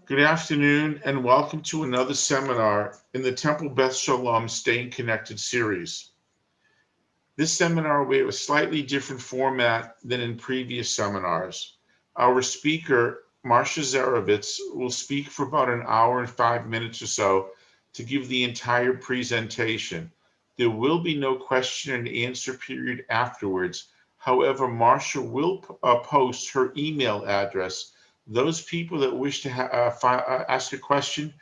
Good afternoon and welcome to another seminar in the Temple Beth Shalom Staying Connected series. This seminar will have a slightly different format than in previous seminars. Our speaker, Marcia Zerivitz, will speak for about an hour and 5 minutes or so to give the entire presentation. There will be no question and answer period afterwards. However, Marcia will post her email address. Those people that wish to ask a question,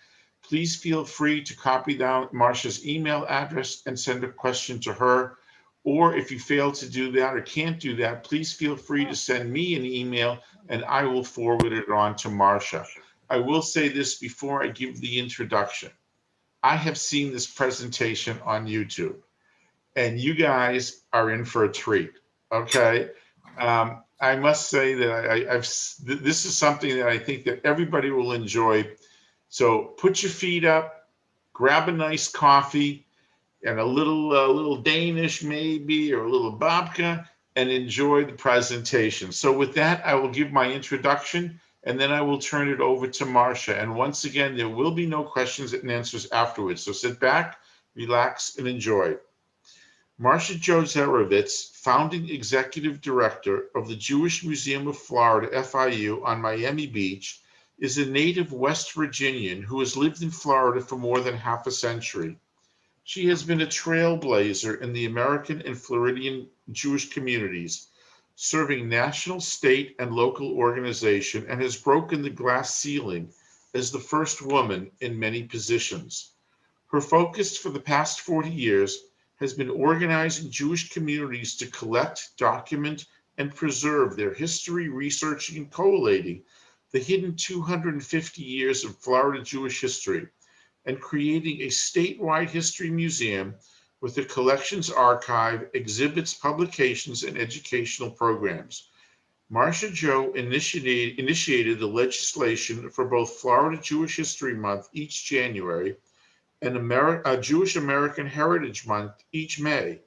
please feel free to copy down Marcia's email address and send a question to her. Or if you fail to do that or can't do that, please feel free to send me an email and I will forward it on to Marcia. I will say this before I give the introduction. I have seen this presentation on YouTube and you guys are in for a treat, okay? I must say that this is something that I think that everybody will enjoy. So put your feet up, grab a nice coffee and a little Danish maybe, or a little babka, and enjoy the presentation. So with that, I will give my introduction and then I will turn it over to Marcia. And once again, there will be no questions and answers afterwards. So sit back, relax, and enjoy. Marcia Jo Zerivitz, founding executive director of the Jewish Museum of Florida, FIU, on Miami Beach, is a native West Virginian who has lived in Florida for more than half a century. She has been a trailblazer in the American and Floridian Jewish communities, serving national, state, and local organization, and has broken the glass ceiling as the first woman in many positions. Her focus for the past 40 years has been organizing Jewish communities to collect, document, and preserve their history, researching and collating the hidden 250 years of Florida Jewish history, and creating a statewide history museum with a collections archive, exhibits, publications, and educational programs. Marcia Jo initiated the legislation for both Florida Jewish History Month each January and Jewish American Heritage Month each May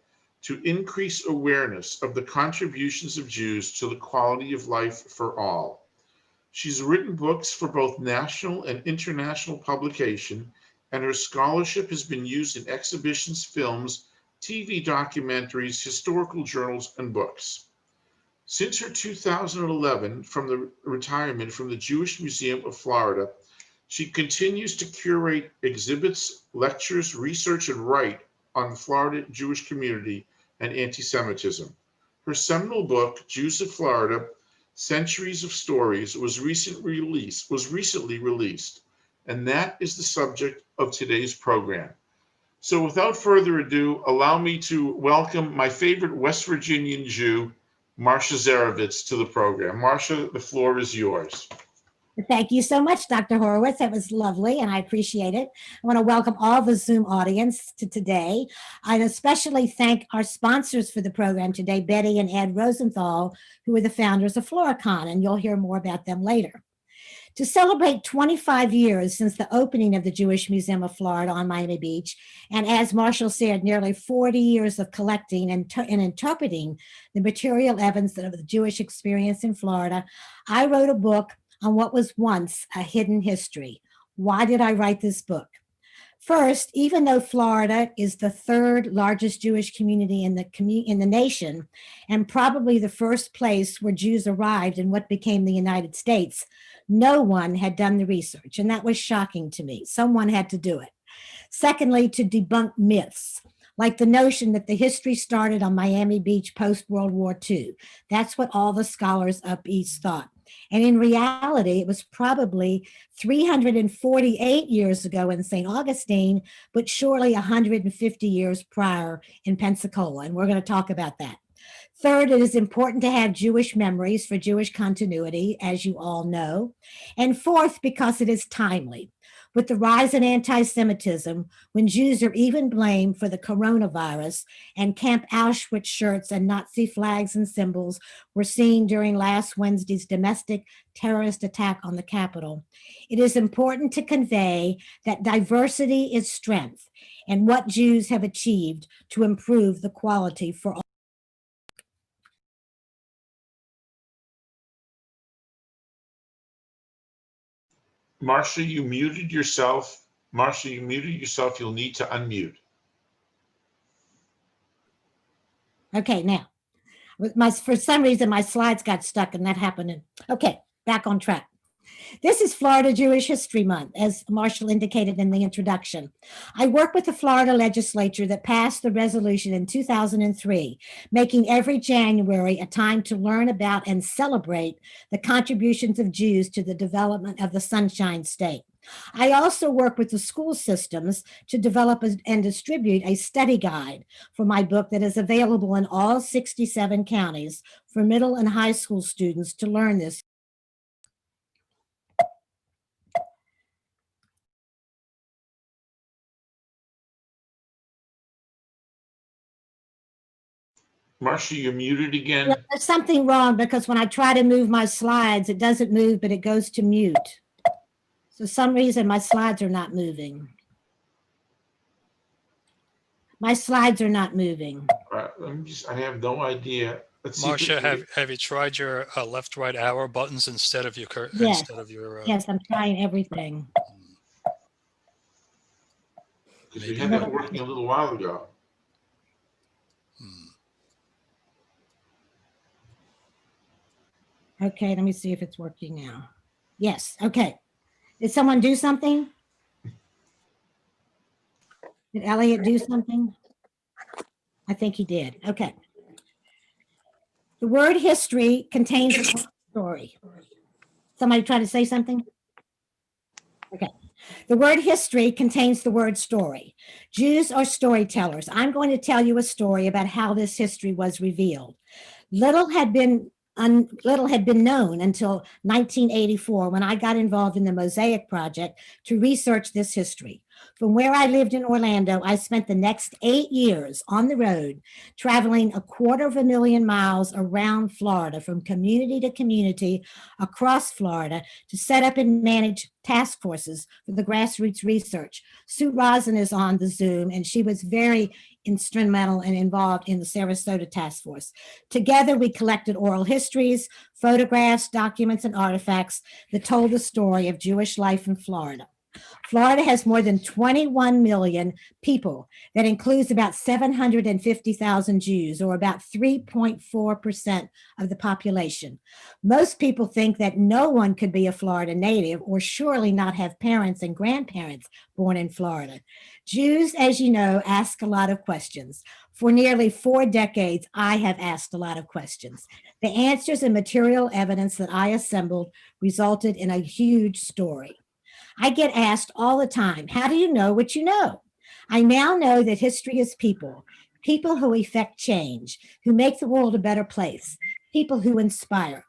to increase awareness of the contributions of Jews to the quality of life for all. She's written books for both national and international publication, and her scholarship has been used in exhibitions, films, TV documentaries, historical journals, and books. Since her 2011 from the retirement from the Jewish Museum of Florida, she continues to curate exhibits, lectures, research, and write on the Florida Jewish community and anti-Semitism. Her seminal book, Jews of Florida, Centuries of Stories, was recently released, and that is the subject of today's program. So without further ado, allow me to welcome my favorite West Virginian Jew, Marcia Zerivitz, to the program. Marcia, the floor is yours. Thank you so much, Dr. Horowitz. That was lovely, and I appreciate it. I want to welcome all the Zoom audience to today. I'd especially thank our sponsors for the program today, Betty and Ed Rosenthal, who are the founders of Floricon, and you'll hear more about them later. To celebrate 25 years since the opening of the Jewish Museum of Florida on Miami Beach, and as Marshall said, nearly 40 years of collecting and interpreting the material evidence of the Jewish experience in Florida, I wrote a book on what was once a hidden history. Why did I write this book? First, even though Florida is the third largest Jewish community in the nation, and probably the first place where Jews arrived in what became the United States, no one had done the research, and that was shocking to me. Someone had to do it. Secondly, to debunk myths, like the notion that the history started on Miami Beach post-World War II. That's what all the scholars up east thought. And in reality, it was probably 348 years ago in St. Augustine, but surely 150 years prior in Pensacola. And we're going to talk about that. Third, it is important to have Jewish memories for Jewish continuity, as you all know. And fourth, because it is timely. With the rise in anti-Semitism, when Jews are even blamed for the coronavirus and Camp Auschwitz shirts and Nazi flags and symbols were seen during last Wednesday's domestic terrorist attack on the Capitol, it is important to convey that diversity is strength and what Jews have achieved to improve the quality for all. Marcia, you muted yourself. Marcia, you muted yourself. You'll need to unmute. Okay, now, for some reason, my slides got stuck and that happened. Okay, back on track. This is Florida Jewish History Month, as Marshall indicated in the introduction. I work with the Florida legislature that passed the resolution in 2003, making every January a time to learn about and celebrate the contributions of Jews to the development of the Sunshine State. I also work with the school systems to develop and distribute a study guide for my book that is available in all 67 counties for middle and high school students to learn this. Marcia, you're muted again. There's something wrong because when I try to move my slides, it doesn't move, but it goes to mute. So some reason my slides are not moving. My slides are not moving. I have no idea. Let's see. Marcia, have you tried your left, right arrow buttons instead of your Yes. instead of your? Yes, I'm trying everything. Because we had that working a little while ago. Okay, let me see if it's working now. Yes, okay. Did someone do something? Did Elliot do something? I think he did. Okay. The word history contains a story. Somebody trying to say something? Okay. The word history contains the word story. Jews are storytellers. I'm going to tell you a story about how this history was revealed. Little had been known until 1984 when I got involved in the Mosaic Project to research this history. From where I lived in Orlando, I spent the next 8 years on the road, traveling 250,000 miles around Florida, from community to community across Florida, to set up and manage task forces for the grassroots research. Sue Rosen is on the Zoom, and she was very instrumental and involved in the Sarasota task force. Together, we collected oral histories, photographs, documents, and artifacts that told the story of Jewish life in Florida. Florida has more than 21 million people. That includes about 750,000 Jews, or about 3.4% of the population. Most people think that no one could be a Florida native, or surely not have parents and grandparents born in Florida. Jews, as you know, ask a lot of questions. For nearly 4 decades, I have asked a lot of questions. The answers and material evidence that I assembled resulted in a huge story. I get asked all the time, how do you know what you know? I now know that history is people, people who effect change, who make the world a better place, people who inspire.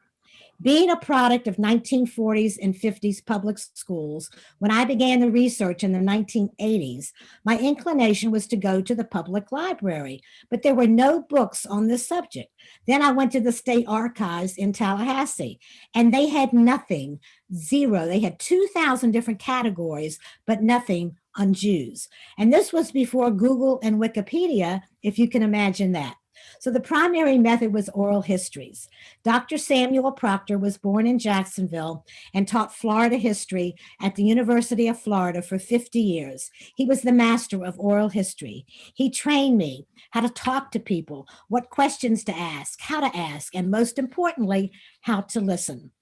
Being a product of 1940s and 50s public schools, when I began the research in the 1980s, my inclination was to go to the public library, but there were no books on this subject. Then I went to the state archives in Tallahassee, and they had nothing, zero. They had 2,000 different categories, but nothing on Jews. And this was before Google and Wikipedia, if you can imagine that. So the primary method was oral histories. Dr. Samuel Proctor was born in Jacksonville and taught Florida history at the University of Florida for 50 years. He was the master of oral history. He trained me how to talk to people, what questions to ask, how to ask, and most importantly, how to listen.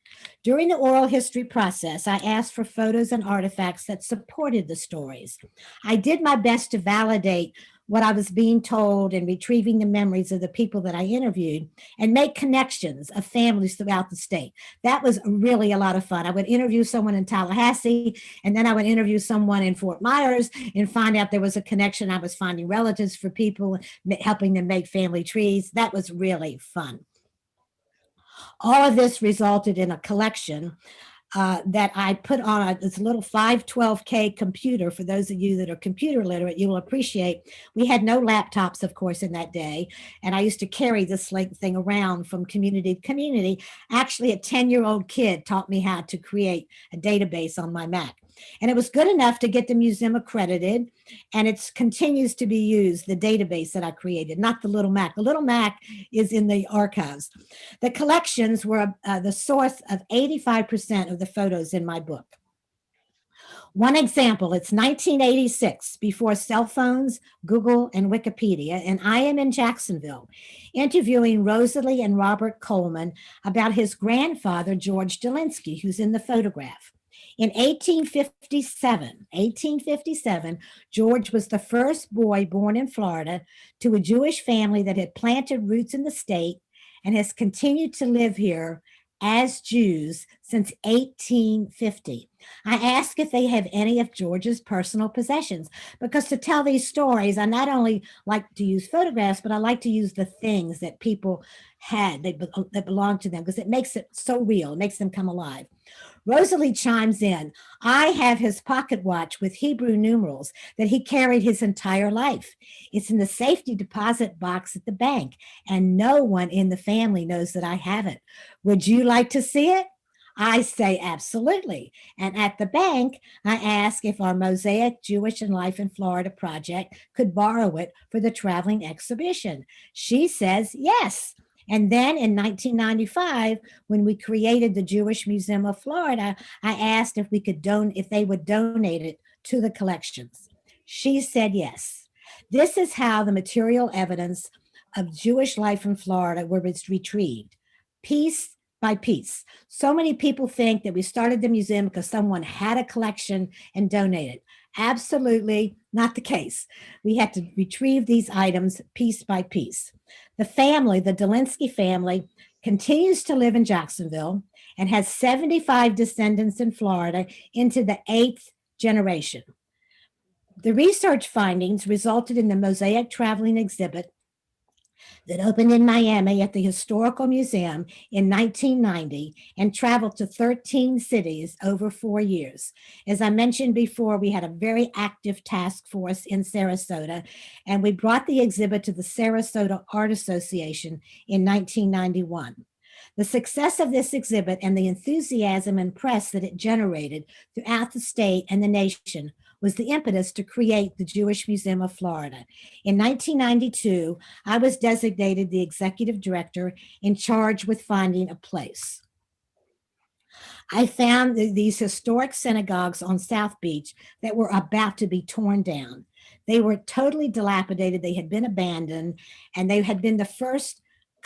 During the oral history process, I asked for photos and artifacts that supported the stories. I did my best to validate what I was being told and retrieving the memories of the people that I interviewed and make connections of families throughout the state. That was really a lot of fun. I would interview someone in Tallahassee, and then I would interview someone in Fort Myers and find out there was a connection. I was finding relatives for people, helping them make family trees. That was really fun. All of this resulted in a collection that I put on this little 512K computer. For those of you that are computer literate, you will appreciate we had no laptops, of course, in that day. And I used to carry this thing around from community to community. Actually, a 10-year-old kid taught me how to create a database on my Mac. And it was good enough to get the museum accredited, and it continues to be used, the database that I created, not the little Mac. The little Mac is in the archives. The collections were the source of 85% of the photos in my book. One example, it's 1986, before cell phones, Google, and Wikipedia, and I am in Jacksonville interviewing Rosalie and Robert Coleman about his grandfather, George Delinsky, who's in the photograph. In 1857, George was the first boy born in Florida to a Jewish family that had planted roots in the state and has continued to live here as Jews since 1850. I ask if they have any of George's personal possessions, because to tell these stories, I not only like to use photographs, but I like to use the things that people had that belong to them, because it makes it so real, it makes them come alive. Rosalie chimes in, I have his pocket watch with Hebrew numerals that he carried his entire life. It's in the safety deposit box at the bank, and no one in the family knows that I have it. Would you like to see it? I say absolutely. And at the bank, I ask if our Mosaic Jewish and Life in Florida project could borrow it for the traveling exhibition. She says yes. And then in 1995, when we created the Jewish Museum of Florida, I asked if if they would donate it to the collections. She said yes. This is how the material evidence of Jewish life in Florida was retrieved, piece by piece. So many people think that we started the museum because someone had a collection and donated. Absolutely not the case. We had to retrieve these items piece by piece. The family, the Delinsky family, continues to live in Jacksonville and has 75 descendants in Florida into the 8th generation. The research findings resulted in the Mosaic traveling exhibit that opened in Miami at the Historical Museum in 1990 and traveled to 13 cities over 4 years. As I mentioned before, we had a very active task force in Sarasota, and we brought the exhibit to the Sarasota Art Association in 1991. The success of this exhibit and the enthusiasm and press that it generated throughout the state and the nation was the impetus to create the Jewish Museum of Florida. In 1992, I was designated the executive director in charge with finding a place. I found these historic synagogues on South Beach that were about to be torn down. They were totally dilapidated. They had been abandoned, and they had been the first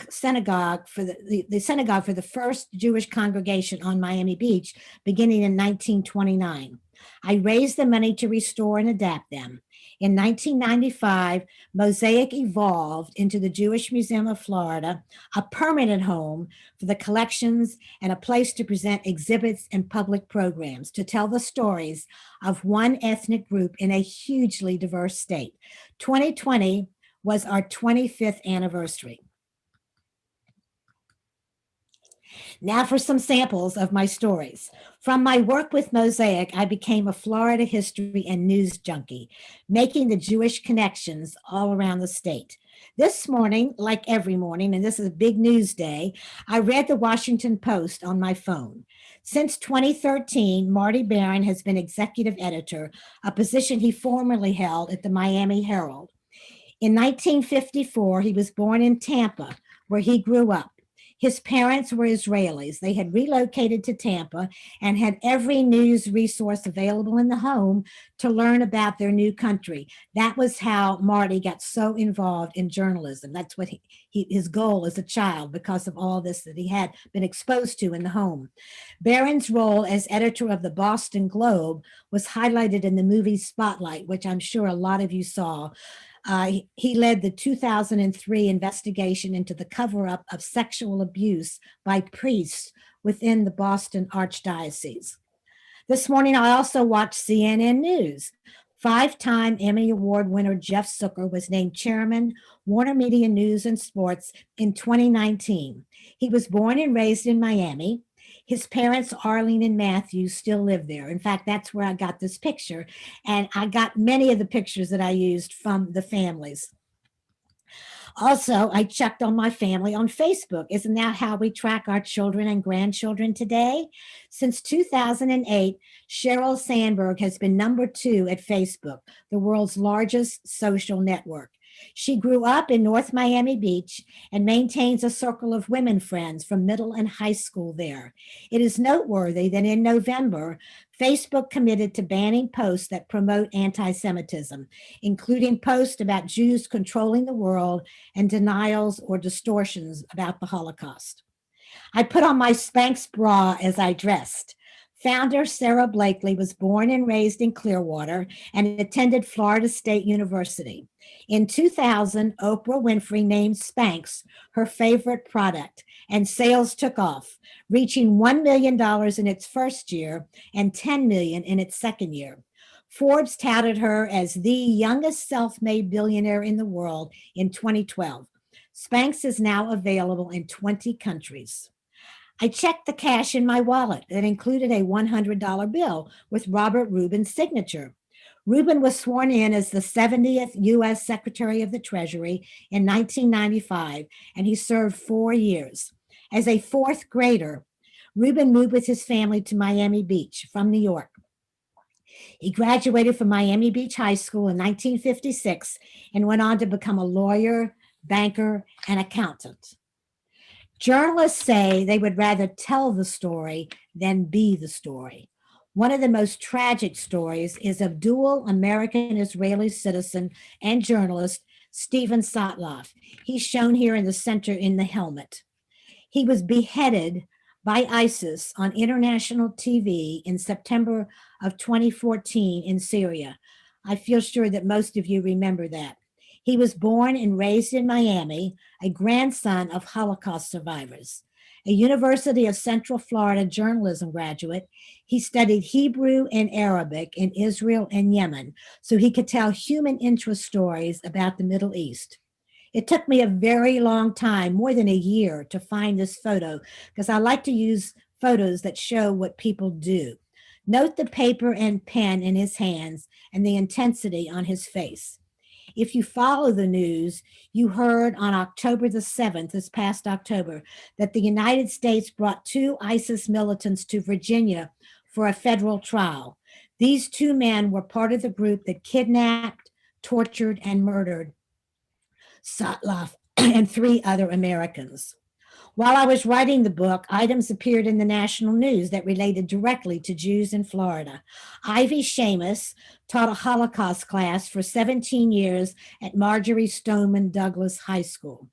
synagogue for the synagogue for the first Jewish congregation on Miami Beach beginning in 1929. I raised the money to restore and adapt them. In 1995, Mosaic evolved into the Jewish Museum of Florida, a permanent home for the collections and a place to present exhibits and public programs to tell the stories of one ethnic group in a hugely diverse state. 2020 was our 25th anniversary. Now for some samples of my stories. From my work with Mosaic, I became a Florida history and news junkie, making the Jewish connections all around the state. This morning, like every morning, and this is a big news day, I read the Washington Post on my phone. Since 2013, Marty Barron has been executive editor, a position he formerly held at the Miami Herald. In 1954, he was born in Tampa, where he grew up. His parents were Israelis. They had relocated to Tampa and had every news resource available in the home to learn about their new country. That was how Marty got so involved in journalism. That's what his goal as a child, because of all this that he had been exposed to in the home. Barron's role as editor of the Boston Globe was highlighted in the movie Spotlight, which I'm sure a lot of you saw. He led the 2003 investigation into the cover-up of sexual abuse by priests within the Boston Archdiocese. This morning, I also watched CNN News. 5-time Emmy Award winner Jeff Zucker was named chairman, Warner Media News and Sports in 2019. He was born and raised in Miami. His parents, Arlene and Matthew, still live there. In fact, that's where I got this picture. And I got many of the pictures that I used from the families. Also, I checked on my family on Facebook. Isn't that how we track our children and grandchildren today? Since 2008, Sheryl Sandberg has been #2 at Facebook, the world's largest social network. She grew up in North Miami Beach and maintains a circle of women friends from middle and high school there. It is noteworthy that in November, Facebook committed to banning posts that promote anti Semitism, including posts about Jews controlling the world and denials or distortions about the Holocaust. I put on my Spanx bra as I dressed. Founder Sarah Blakely was born and raised in Clearwater and attended Florida State University. In 2000, Oprah Winfrey named Spanx her favorite product, and sales took off, reaching $1 million in its first year and $10 million in its second year. Forbes touted her as the youngest self-made billionaire in the world in 2012. Spanx is now available in 20 countries. I checked the cash in my wallet that included a $100 bill with Robert Rubin's signature. Rubin was sworn in as the 70th U.S. Secretary of the Treasury in 1995, and he served 4 years. As a fourth grader, Rubin moved with his family to Miami Beach from New York. He graduated from Miami Beach High School in 1956 and went on to become a lawyer, banker, and accountant. Journalists say they would rather tell the story than be the story. One of the most tragic stories is of dual American-Israeli citizen and journalist Stephen Sotloff. He's shown here in the center in the helmet. He was beheaded by ISIS on international TV in September of 2014 in Syria. I feel sure that most of you remember that. He was born and raised in Miami, a grandson of Holocaust survivors. A University of Central Florida journalism graduate, he studied Hebrew and Arabic in Israel and Yemen so he could tell human interest stories about the Middle East. It took me a very long time, more than a year, to find this photo because I like to use photos that show what people do. Note the paper and pen in his hands and the intensity on his face. If you follow the news, you heard on October the 7th, this past October, that the United States brought 2 ISIS militants to Virginia for a federal trial. These 2 men were part of the group that kidnapped, tortured, and murdered Sotloff and 3 other Americans. While I was writing the book, items appeared in the national news that related directly to Jews in Florida. Ivy Seamus taught a Holocaust class for 17 years at Marjorie Stoneman Douglas High School.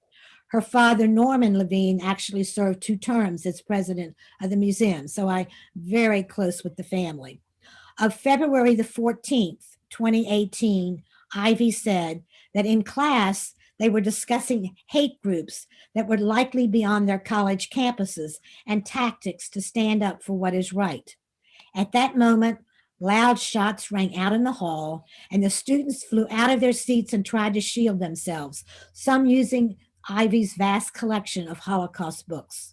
Her father, Norman Levine, actually served 2 terms as president of the museum, so I'm very close with the family. Of February the 14th, 2018, Ivy said that in class, they were discussing hate groups that would likely be on their college campuses and tactics to stand up for what is right. At that moment, loud shots rang out in the hall, and the students flew out of their seats and tried to shield themselves, some using Ivy's vast collection of Holocaust books.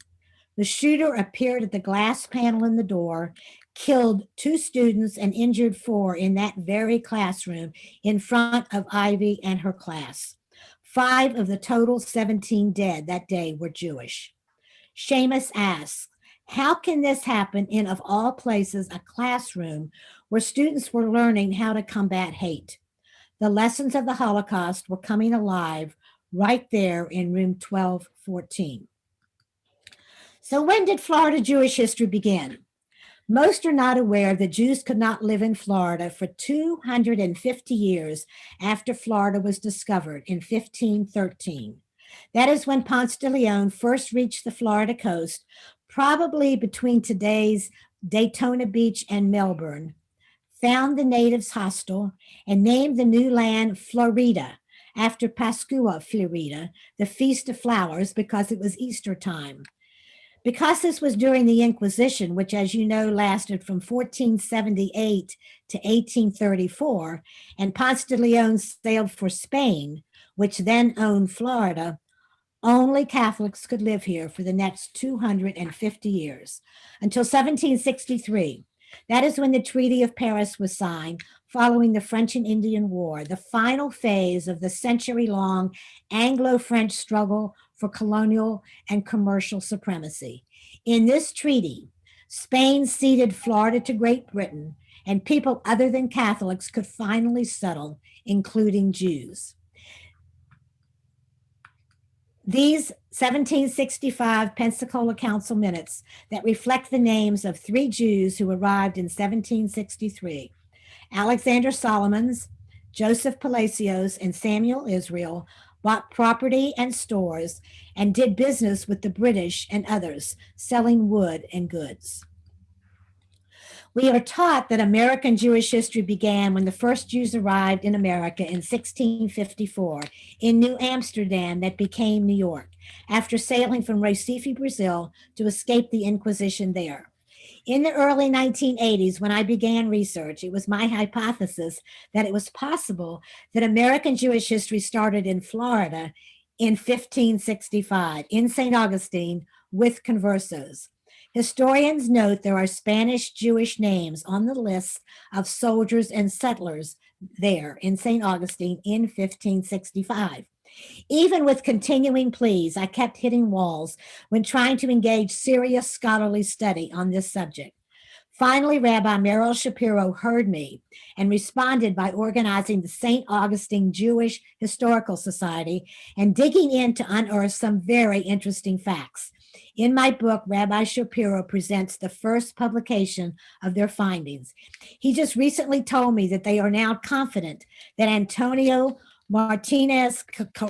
The shooter appeared at the glass panel in the door, killed 2 students and injured 4 in that very classroom in front of Ivy and her class. 5 of the total 17 dead that day were Jewish. Seamus asks, how can this happen in, of all places, a classroom where students were learning how to combat hate? The lessons of the Holocaust were coming alive right there in room 1214. So when did Florida Jewish history begin? Most are not aware that Jews could not live in Florida for 250 years after Florida was discovered in 1513. That is when Ponce de Leon first reached the Florida coast, probably between today's Daytona Beach and Melbourne, found the natives hostile, and named the new land Florida after Pascua Florida, the Feast of Flowers, because it was Easter time. Because this was during the Inquisition, which, as you know, lasted from 1478 to 1834, and Ponce de Leon sailed for Spain, which then owned Florida, only Catholics could live here for the next 250 years, until 1763. That is when the Treaty of Paris was signed, following the French and Indian War, the final phase of the century-long Anglo-French struggle for colonial and commercial supremacy. In this treaty, Spain ceded Florida to Great Britain, and people other than Catholics could finally settle, including Jews. These 1765 Pensacola Council minutes that reflect the names of 3 Jews who arrived in 1763. Alexander Solomons, Joseph Palacios, and Samuel Israel bought property and stores and did business with the British and others, selling wood and goods. We are taught that American Jewish history began when the first Jews arrived in America in 1654 in New Amsterdam, that became New York, after sailing from Recife, Brazil, to escape the Inquisition there. In the early 1980s, when I began research, it was my hypothesis that it was possible that American Jewish history started in Florida in 1565 in St. Augustine with conversos. Historians note there are Spanish Jewish names on the list of soldiers and settlers there in St. Augustine in 1565. Even with continuing pleas, I kept hitting walls when trying to engage serious scholarly study on this subject. Finally, Rabbi Merrill Shapiro heard me and responded by organizing the St. Augustine Jewish Historical Society and digging in to unearth some very interesting facts. In my book, Rabbi Shapiro presents the first publication of their findings. He just recently told me that they are now confident that Antonio Martinez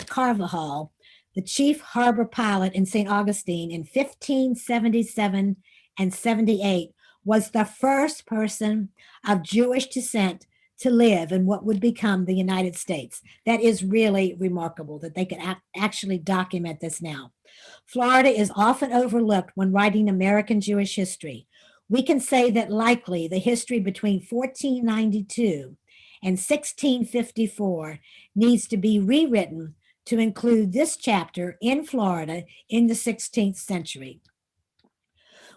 Carvajal, the chief harbor pilot in St. Augustine in 1577 and 78, was the first person of Jewish descent to live in what would become the United States. That is really remarkable that they could actually document this now. Florida is often overlooked when writing American Jewish history. We can say that likely the history between 1492 and 1654 needs to be rewritten to include this chapter in Florida in the 16th century.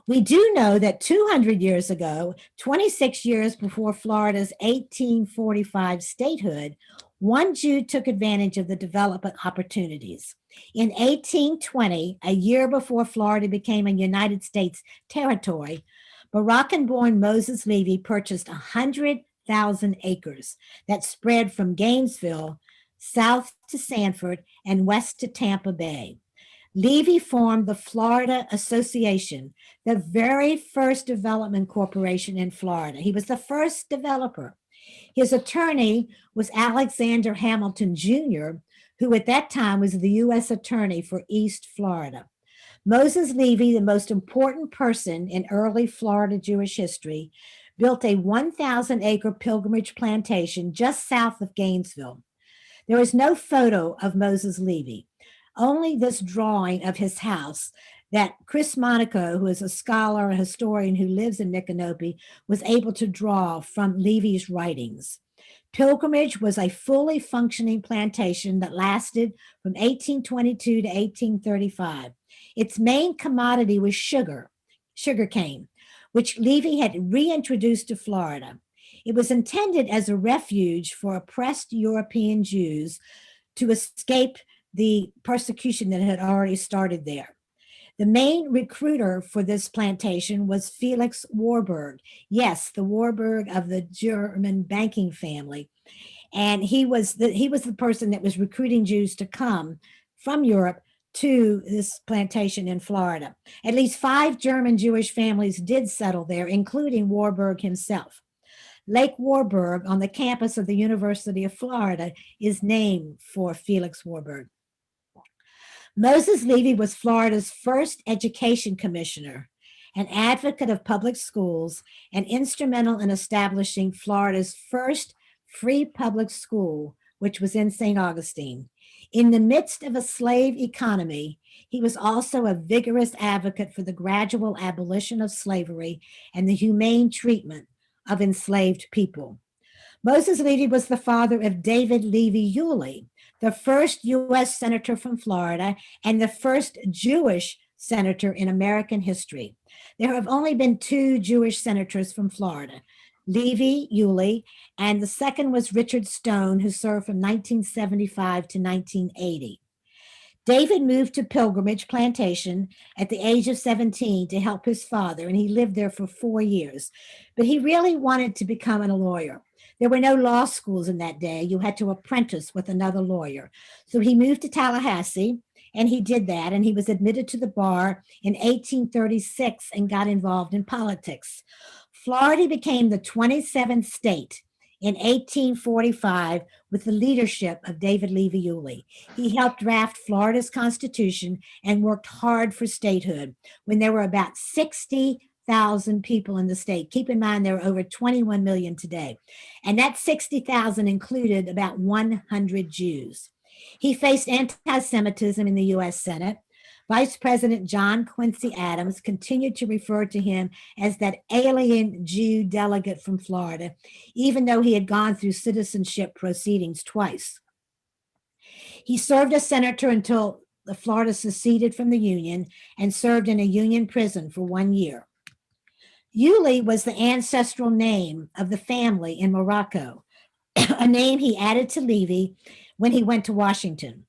We do know that 200 years ago, 26 years before Florida's 1845 statehood, one Jew took advantage of the development opportunities. In 1820, a year before Florida became a United States territory, Moroccan-born Moses Levy purchased 100,000 acres that spread from Gainesville south to Sanford and west to Tampa Bay. Levy formed the Florida Association, the very first development corporation in Florida. He was the first developer. His attorney was Alexander Hamilton Jr., who at that time was the U.S. Attorney for East Florida. Moses Levy, the most important person in early Florida Jewish history, built a 1,000-acre pilgrimage plantation just south of Gainesville. There is no photo of Moses Levy, only this drawing of his house that Chris Monaco, who is a scholar, a historian who lives in Micanopy, was able to draw from Levy's writings. Pilgrimage was a fully functioning plantation that lasted from 1822 to 1835. Its main commodity was sugarcane, which Levy had reintroduced to Florida. It was intended as a refuge for oppressed European Jews to escape the persecution that had already started there. The main recruiter for this plantation was Felix Warburg. Yes, the Warburg of the German banking family. And he was the person that was recruiting Jews to come from Europe to this plantation in Florida. At least 5 German Jewish families did settle there, including Warburg himself. Lake Warburg on the campus of the University of Florida is named for Felix Warburg. Moses Levy was Florida's first education commissioner, an advocate of public schools, and instrumental in establishing Florida's first free public school, which was in St. Augustine. In the midst of a slave economy, he was also a vigorous advocate for the gradual abolition of slavery and the humane treatment of enslaved people. Moses Levy was the father of David Levy Yulee, the first U.S. senator from Florida and the first Jewish senator in American history. There have only been 2 Jewish senators from Florida, Levy Yulee, and the second was Richard Stone, who served from 1975 to 1980. David moved to Pilgrimage Plantation at the age of 17 to help his father, and he lived there for 4 years. But he really wanted to become a lawyer. There were no law schools in that day. You had to apprentice with another lawyer. So he moved to Tallahassee, and he did that, and he was admitted to the bar in 1836 and got involved in politics. Florida became the 27th state in 1845 with the leadership of David Levy Yulee. He helped draft Florida's constitution and worked hard for statehood when there were about 60,000 people in the state. Keep in mind, there are over 21 million today. And that 60,000 included about 100 Jews. He faced anti-Semitism in the U.S. Senate. Vice President John Quincy Adams continued to refer to him as that alien Jew delegate from Florida, even though he had gone through citizenship proceedings twice. He served as senator until Florida seceded from the Union and served in a Union prison for 1 year. Yulee was the ancestral name of the family in Morocco, a name he added to Levy when he went to Washington.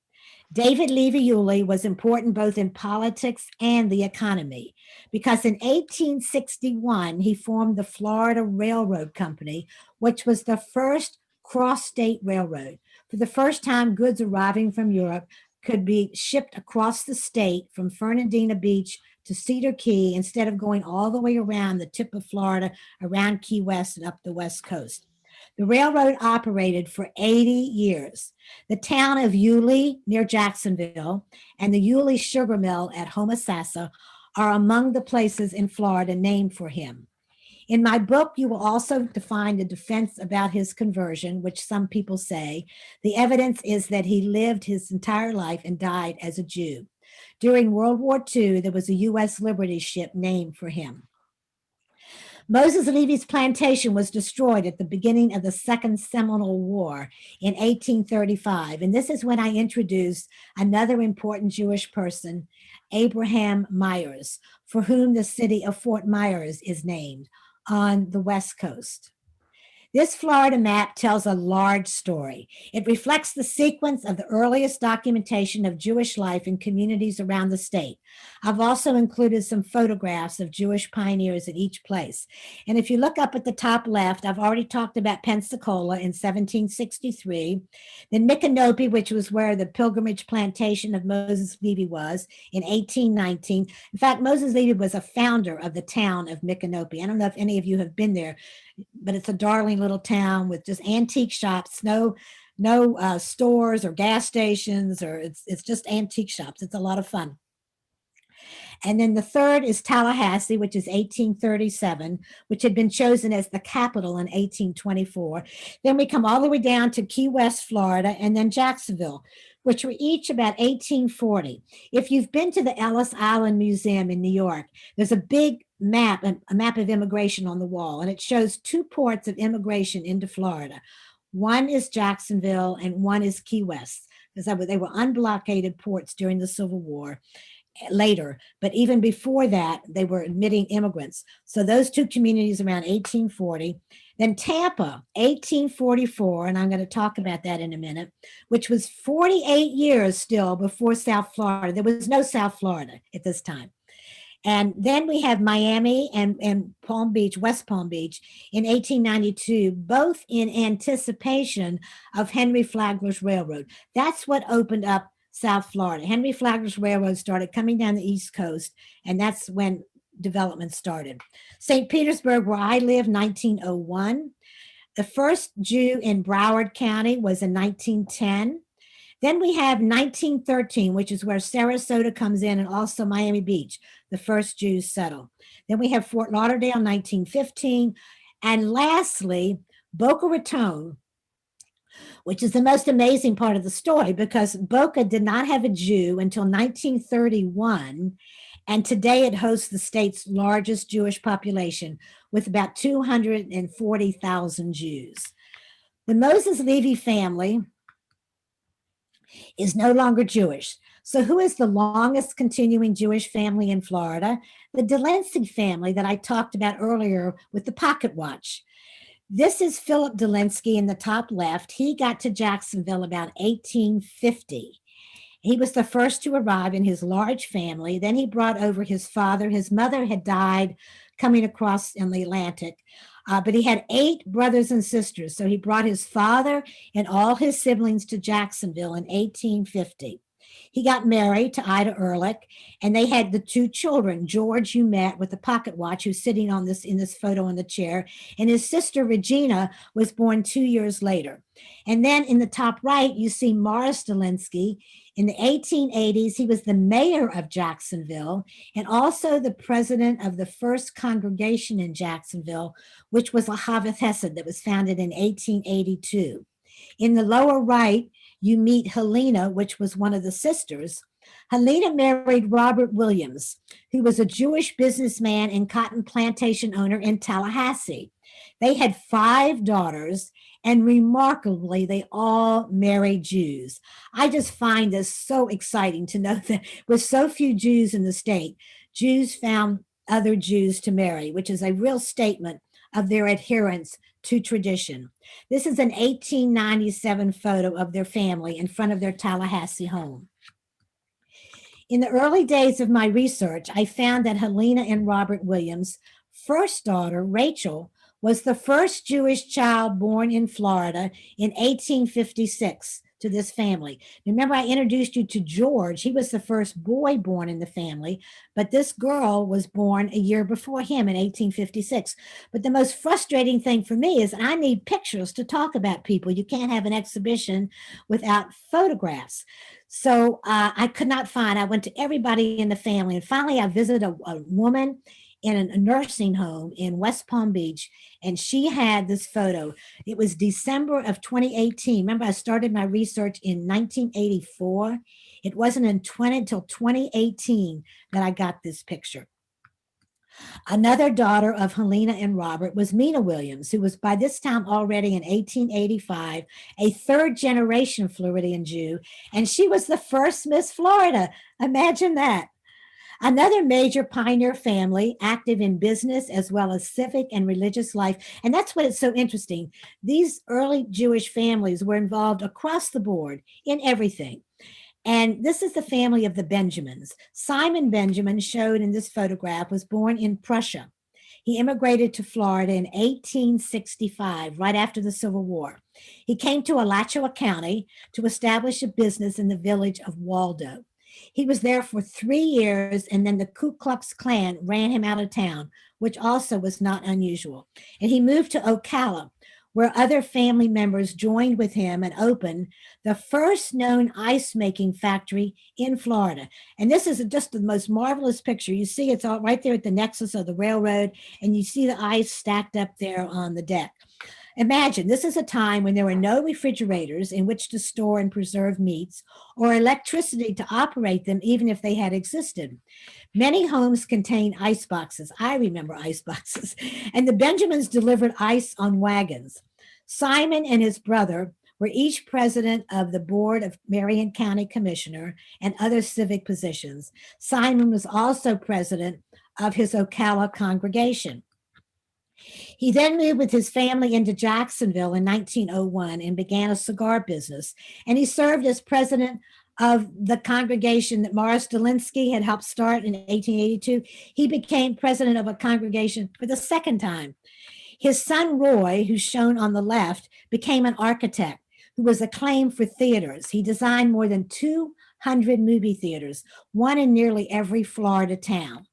David Levy Yulee was important both in politics and the economy because in 1861, he formed the Florida Railroad Company, which was the first cross-state railroad. For the first time, goods arriving from Europe could be shipped across the state from Fernandina Beach to Cedar Key instead of going all the way around the tip of Florida, around Key West and up the West Coast. The railroad operated for 80 years. The town of Yulee near Jacksonville and the Yulee Sugar Mill at Homosassa are among the places in Florida named for him. In my book, you will also find a defense about his conversion, which some people say. The evidence is that he lived his entire life and died as a Jew. During World War II, there was a U.S. Liberty ship named for him. Moses Levy's plantation was destroyed at the beginning of the Second Seminole War in 1835. And this is when I introduced another important Jewish person, Abraham Myers, for whom the city of Fort Myers is named on the West Coast. This Florida map tells a large story. It reflects the sequence of the earliest documentation of Jewish life in communities around the state. I've also included some photographs of Jewish pioneers at each place. And if you look up at the top left, I've already talked about Pensacola in 1763, then Micanopy, which was where the pilgrimage plantation of Moses Levy was in 1819. In fact, Moses Levy was a founder of the town of Micanopy. I don't know if any of you have been there, but it's a darling little town with just antique shops, no stores or gas stations, or it's just antique shops. It's a lot of fun. And then the third is Tallahassee, which is 1837, which had been chosen as the capital in 1824. Then we come all the way down to Key West, Florida, and then Jacksonville, which were each about 1840. If you've been to the Ellis Island Museum in New York, there's a big map, a map of immigration on the wall, and it shows two ports of immigration into Florida. One is Jacksonville and one is Key West, because they were unblockaded ports during the Civil War later, but even before that, they were admitting immigrants. So those two communities around 1840. Then Tampa, 1844, and I'm going to talk about that in a minute, which was 48 years still before South Florida. There was no South Florida at this time. And then we have Miami and Palm Beach, West Palm Beach in 1892, both in anticipation of Henry Flagler's Railroad. That's what opened up South Florida. Henry Flagler's Railroad started coming down the East Coast, and that's when development started. St. Petersburg, where I live, 1901. The first Jew in Broward County was in 1910. Then we have 1913, which is where Sarasota comes in, and also Miami Beach, the first Jews settled. Then we have Fort Lauderdale, 1915. And lastly, Boca Raton, which is the most amazing part of the story because Boca did not have a Jew until 1931. And today it hosts the state's largest Jewish population with about 240,000 Jews. The Moses Levy family is no longer Jewish. So who is the longest continuing Jewish family in Florida? The Delancey family that I talked about earlier with the pocket watch. This is Philip Delancey in the top left. He got to Jacksonville about 1850. He was the first to arrive in his large family. Then he brought over his father. His mother had died coming across in the Atlantic, but he had 8 brothers and sisters. So he brought his father and all his siblings to Jacksonville in 1850. He got married to Ida Ehrlich, and they had the 2 children. George, you met with the pocket watch, who's sitting on this in this photo in the chair, and his sister Regina was born 2 years later. And then in the top right, you see Morris Delinsky. In the 1880s, he was the mayor of Jacksonville and also the president of the first congregation in Jacksonville, which was a Haveth Hesed that was founded in 1882. In the lower right, you meet Helena, which was one of the sisters. Helena married Robert Williams, who was a Jewish businessman and cotton plantation owner in Tallahassee. They had 5 daughters, and remarkably, they all married Jews. I just find this so exciting to know that with so few Jews in the state, Jews found other Jews to marry, which is a real statement of their adherence to tradition. This is an 1897 photo of their family in front of their Tallahassee home. In the early days of my research, I found that Helena and Robert Williams' first daughter, Rachel, was the first Jewish child born in Florida in 1856 to this family. Remember, I introduced you to George. He was the first boy born in the family, but this girl was born a year before him in 1856. But the most frustrating thing for me is I need pictures to talk about people. You can't have an exhibition without photographs. So I could not find, I went to everybody in the family, and finally I visited a woman in a nursing home in West Palm Beach, and she had this photo. It was December of 2018. Remember, I started my research in 1984. It wasn't until 2018 that I got this picture. Another daughter of Helena and Robert was Mina Williams, who was by this time already in 1885 a 3rd-generation Floridian Jew, and she was the first Miss Florida. Imagine that. Another major pioneer family, active in business as well as civic and religious life. And that's what is so interesting. These early Jewish families were involved across the board in everything. And this is the family of the Benjamins. Simon Benjamin, showed in this photograph, was born in Prussia. He immigrated to Florida in 1865, right after the Civil War. He came to Alachua County to establish a business in the village of Waldo. He was there for 3 years, and then the Ku Klux Klan ran him out of town, which also was not unusual. And he moved to Ocala, where other family members joined with him and opened the first known ice making factory in Florida. And this is just the most marvelous picture. You see it's all right there at the nexus of the railroad, and you see the ice stacked up there on the deck. Imagine, this is a time when there were no refrigerators in which to store and preserve meats or electricity to operate them, even if they had existed. Many homes contained ice boxes. I remember ice boxes. And the Benjamins delivered ice on wagons. Simon and his brother were each president of the board of Marion County Commissioner and other civic positions. Simon was also president of his Ocala congregation. He then moved with his family into Jacksonville in 1901 and began a cigar business. And he served as president of the congregation that Morris Delinsky had helped start in 1882. He became president of a congregation for the second time. His son, Roy, who's shown on the left, became an architect who was acclaimed for theaters. He designed more than 200 movie theaters, one in nearly every Florida town,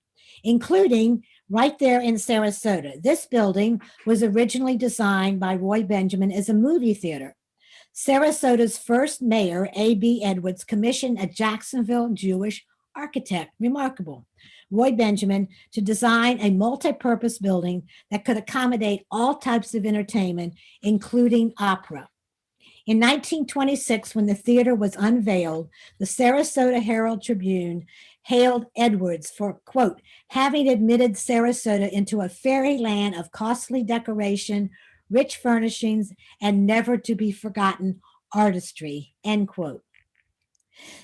including right there in Sarasota. This building was originally designed by Roy Benjamin as a movie theater. Sarasota's first mayor, A.B. Edwards, commissioned a Jacksonville Jewish architect, remarkable, Roy Benjamin, to design a multi-purpose building that could accommodate all types of entertainment, including opera. In 1926, when the theater was unveiled, the Sarasota Herald Tribune hailed Edwards for, quote, having admitted Sarasota into a fairyland of costly decoration, rich furnishings, and never to be forgotten artistry, end quote.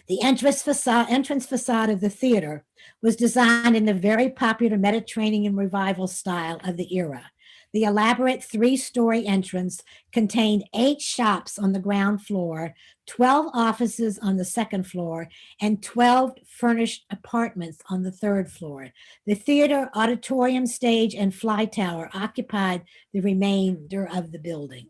The entrance facade of the theater was designed in the very popular Mediterranean revival style of the era. The elaborate three-story entrance contained 8 shops on the ground floor, 12 offices on the second floor, and 12 furnished apartments on the third floor. The theater, auditorium, stage, and fly tower occupied the remainder of the building.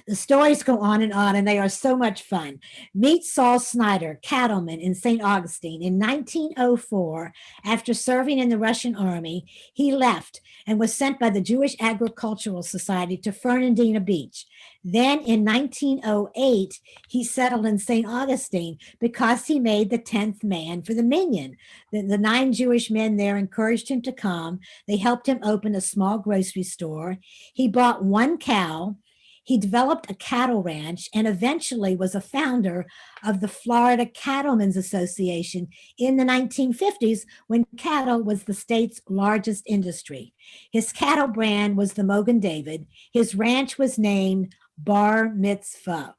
The stories go on, and they are so much fun. Meet Saul Snyder, cattleman in St. Augustine. In 1904, after serving in the Russian army, he left and was sent by the Jewish Agricultural Society to Fernandina Beach. Then in 1908, he settled in St. Augustine because he made the 10th man for the Minyan. The 9 Jewish men there encouraged him to come. They helped him open a small grocery store. He bought 1 cow. He developed a cattle ranch and eventually was a founder of the Florida Cattlemen's Association in the 1950s when cattle was the state's largest industry. His cattle brand was the Mogan David. His ranch was named Bar Mitzvah.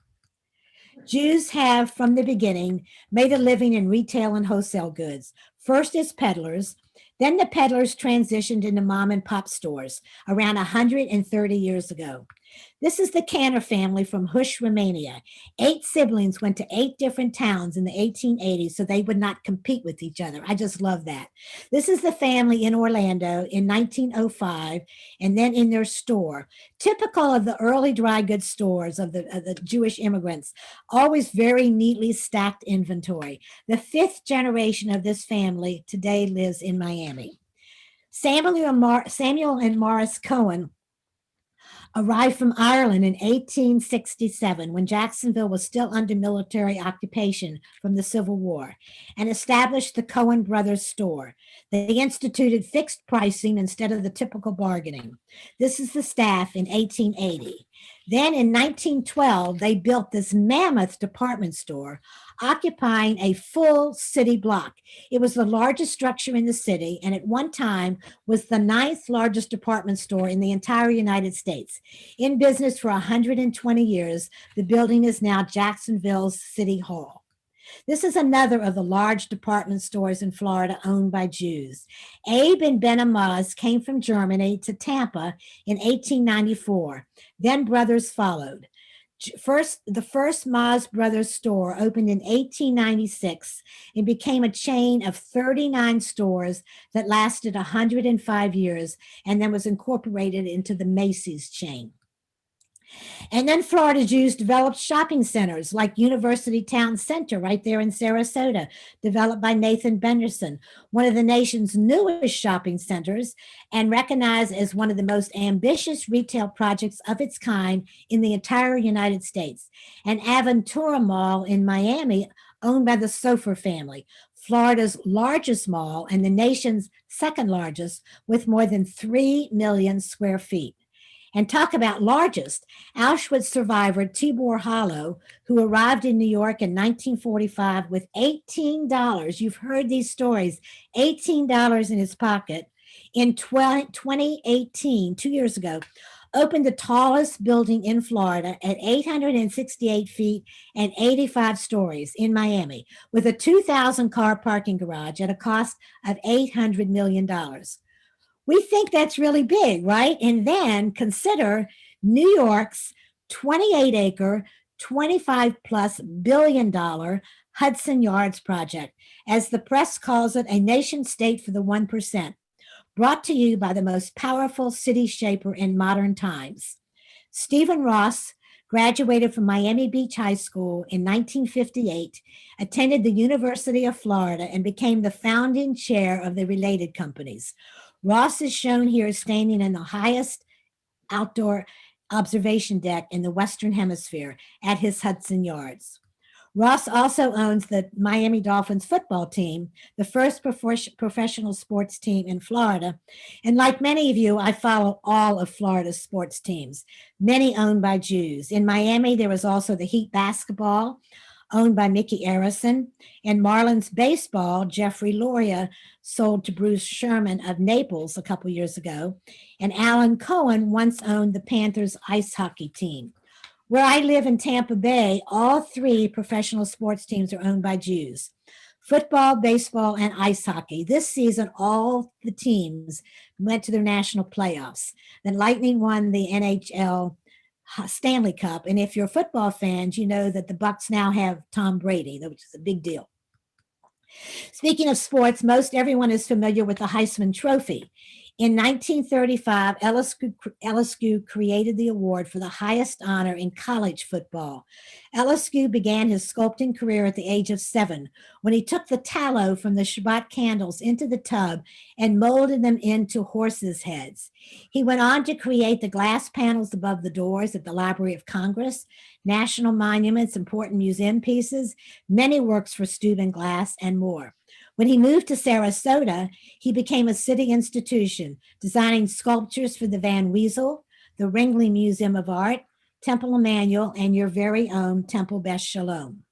Jews have, from the beginning, made a living in retail and wholesale goods, first as peddlers. Then the peddlers transitioned into mom and pop stores around 130 years ago. This is the Canner family from Hush, Romania. 8 siblings went to 8 different towns in the 1880s so they would not compete with each other. I just love that. This is the family in Orlando in 1905 and then in their store. Typical of the early dry goods stores of the Jewish immigrants, always very neatly stacked inventory. The 5th generation of this family today lives in Miami. Samuel and Morris Cohen arrived from Ireland in 1867 when Jacksonville was still under military occupation from the Civil War and established the Cohen Brothers store. They instituted fixed pricing instead of the typical bargaining. This is the staff in 1880. Then in 1912, they built this mammoth department store occupying a full city block. It was the largest structure in the city and at one time was the 9th largest department store in the entire United States. In business for 120 years, the building is now Jacksonville's City Hall. This is another of the large department stores in Florida owned by Jews. Abe and Ben Amaz came from Germany to Tampa in 1894. Then brothers followed. The first Maz Brothers store opened in 1896 and became a chain of 39 stores that lasted 105 years and then was incorporated into the Macy's chain. And then Florida Jews developed shopping centers like University Town Center right there in Sarasota, developed by Nathan Benderson, one of the nation's newest shopping centers and recognized as one of the most ambitious retail projects of its kind in the entire United States. And Aventura Mall in Miami, owned by the Sofer family, Florida's largest mall and the nation's second largest with more than 3 million square feet. And talk about largest, Auschwitz survivor Tibor Hollow, who arrived in New York in 1945 with $18. You've heard these stories, $18 in his pocket. In 2018, 2 years ago, opened the tallest building in Florida at 868 feet and 85 stories in Miami with a 2,000 car parking garage at a cost of $800 million. We think that's really big, right? And then consider New York's 28-acre, 25-plus billion-dollar Hudson Yards project, as the press calls it, a nation state for the 1%, brought to you by the most powerful city shaper in modern times. Stephen Ross graduated from Miami Beach High School in 1958, attended the University of Florida, and became the founding chair of the related companies. Ross is shown here standing in the highest outdoor observation deck in the Western Hemisphere at his Hudson Yards. Ross also owns the Miami Dolphins football team, the first professional sports team in Florida. And like many of you, I follow all of Florida's sports teams, many owned by Jews. In Miami, there was also the Heat basketball, owned by Mickey Arison, and Marlins baseball, Jeffrey Loria, sold to Bruce Sherman of Naples a couple years ago, and Alan Cohen once owned the Panthers ice hockey team. Where I live in Tampa Bay, all 3 professional sports teams are owned by Jews. football, baseball, and ice hockey. This season, all the teams went to their national playoffs. The Lightning won the NHL Stanley Cup. And if you're football fans, you know that the Bucks now have Tom Brady, which is a big deal. Speaking of sports, most everyone is familiar with the Heisman Trophy. In 1935, LSU created the award for the highest honor in college football. LSU began his sculpting career at the age of 7 when he took the tallow from the Shabbat candles into the tub and molded them into horses' heads. He went on to create the glass panels above the doors at the Library of Congress, national monuments, important museum pieces, many works for Steuben Glass, and more. When he moved to Sarasota, he became a city institution, designing sculptures for the Van Wezel, the Ringley Museum of Art, Temple Emmanuel, and your very own Temple Beth Shalom.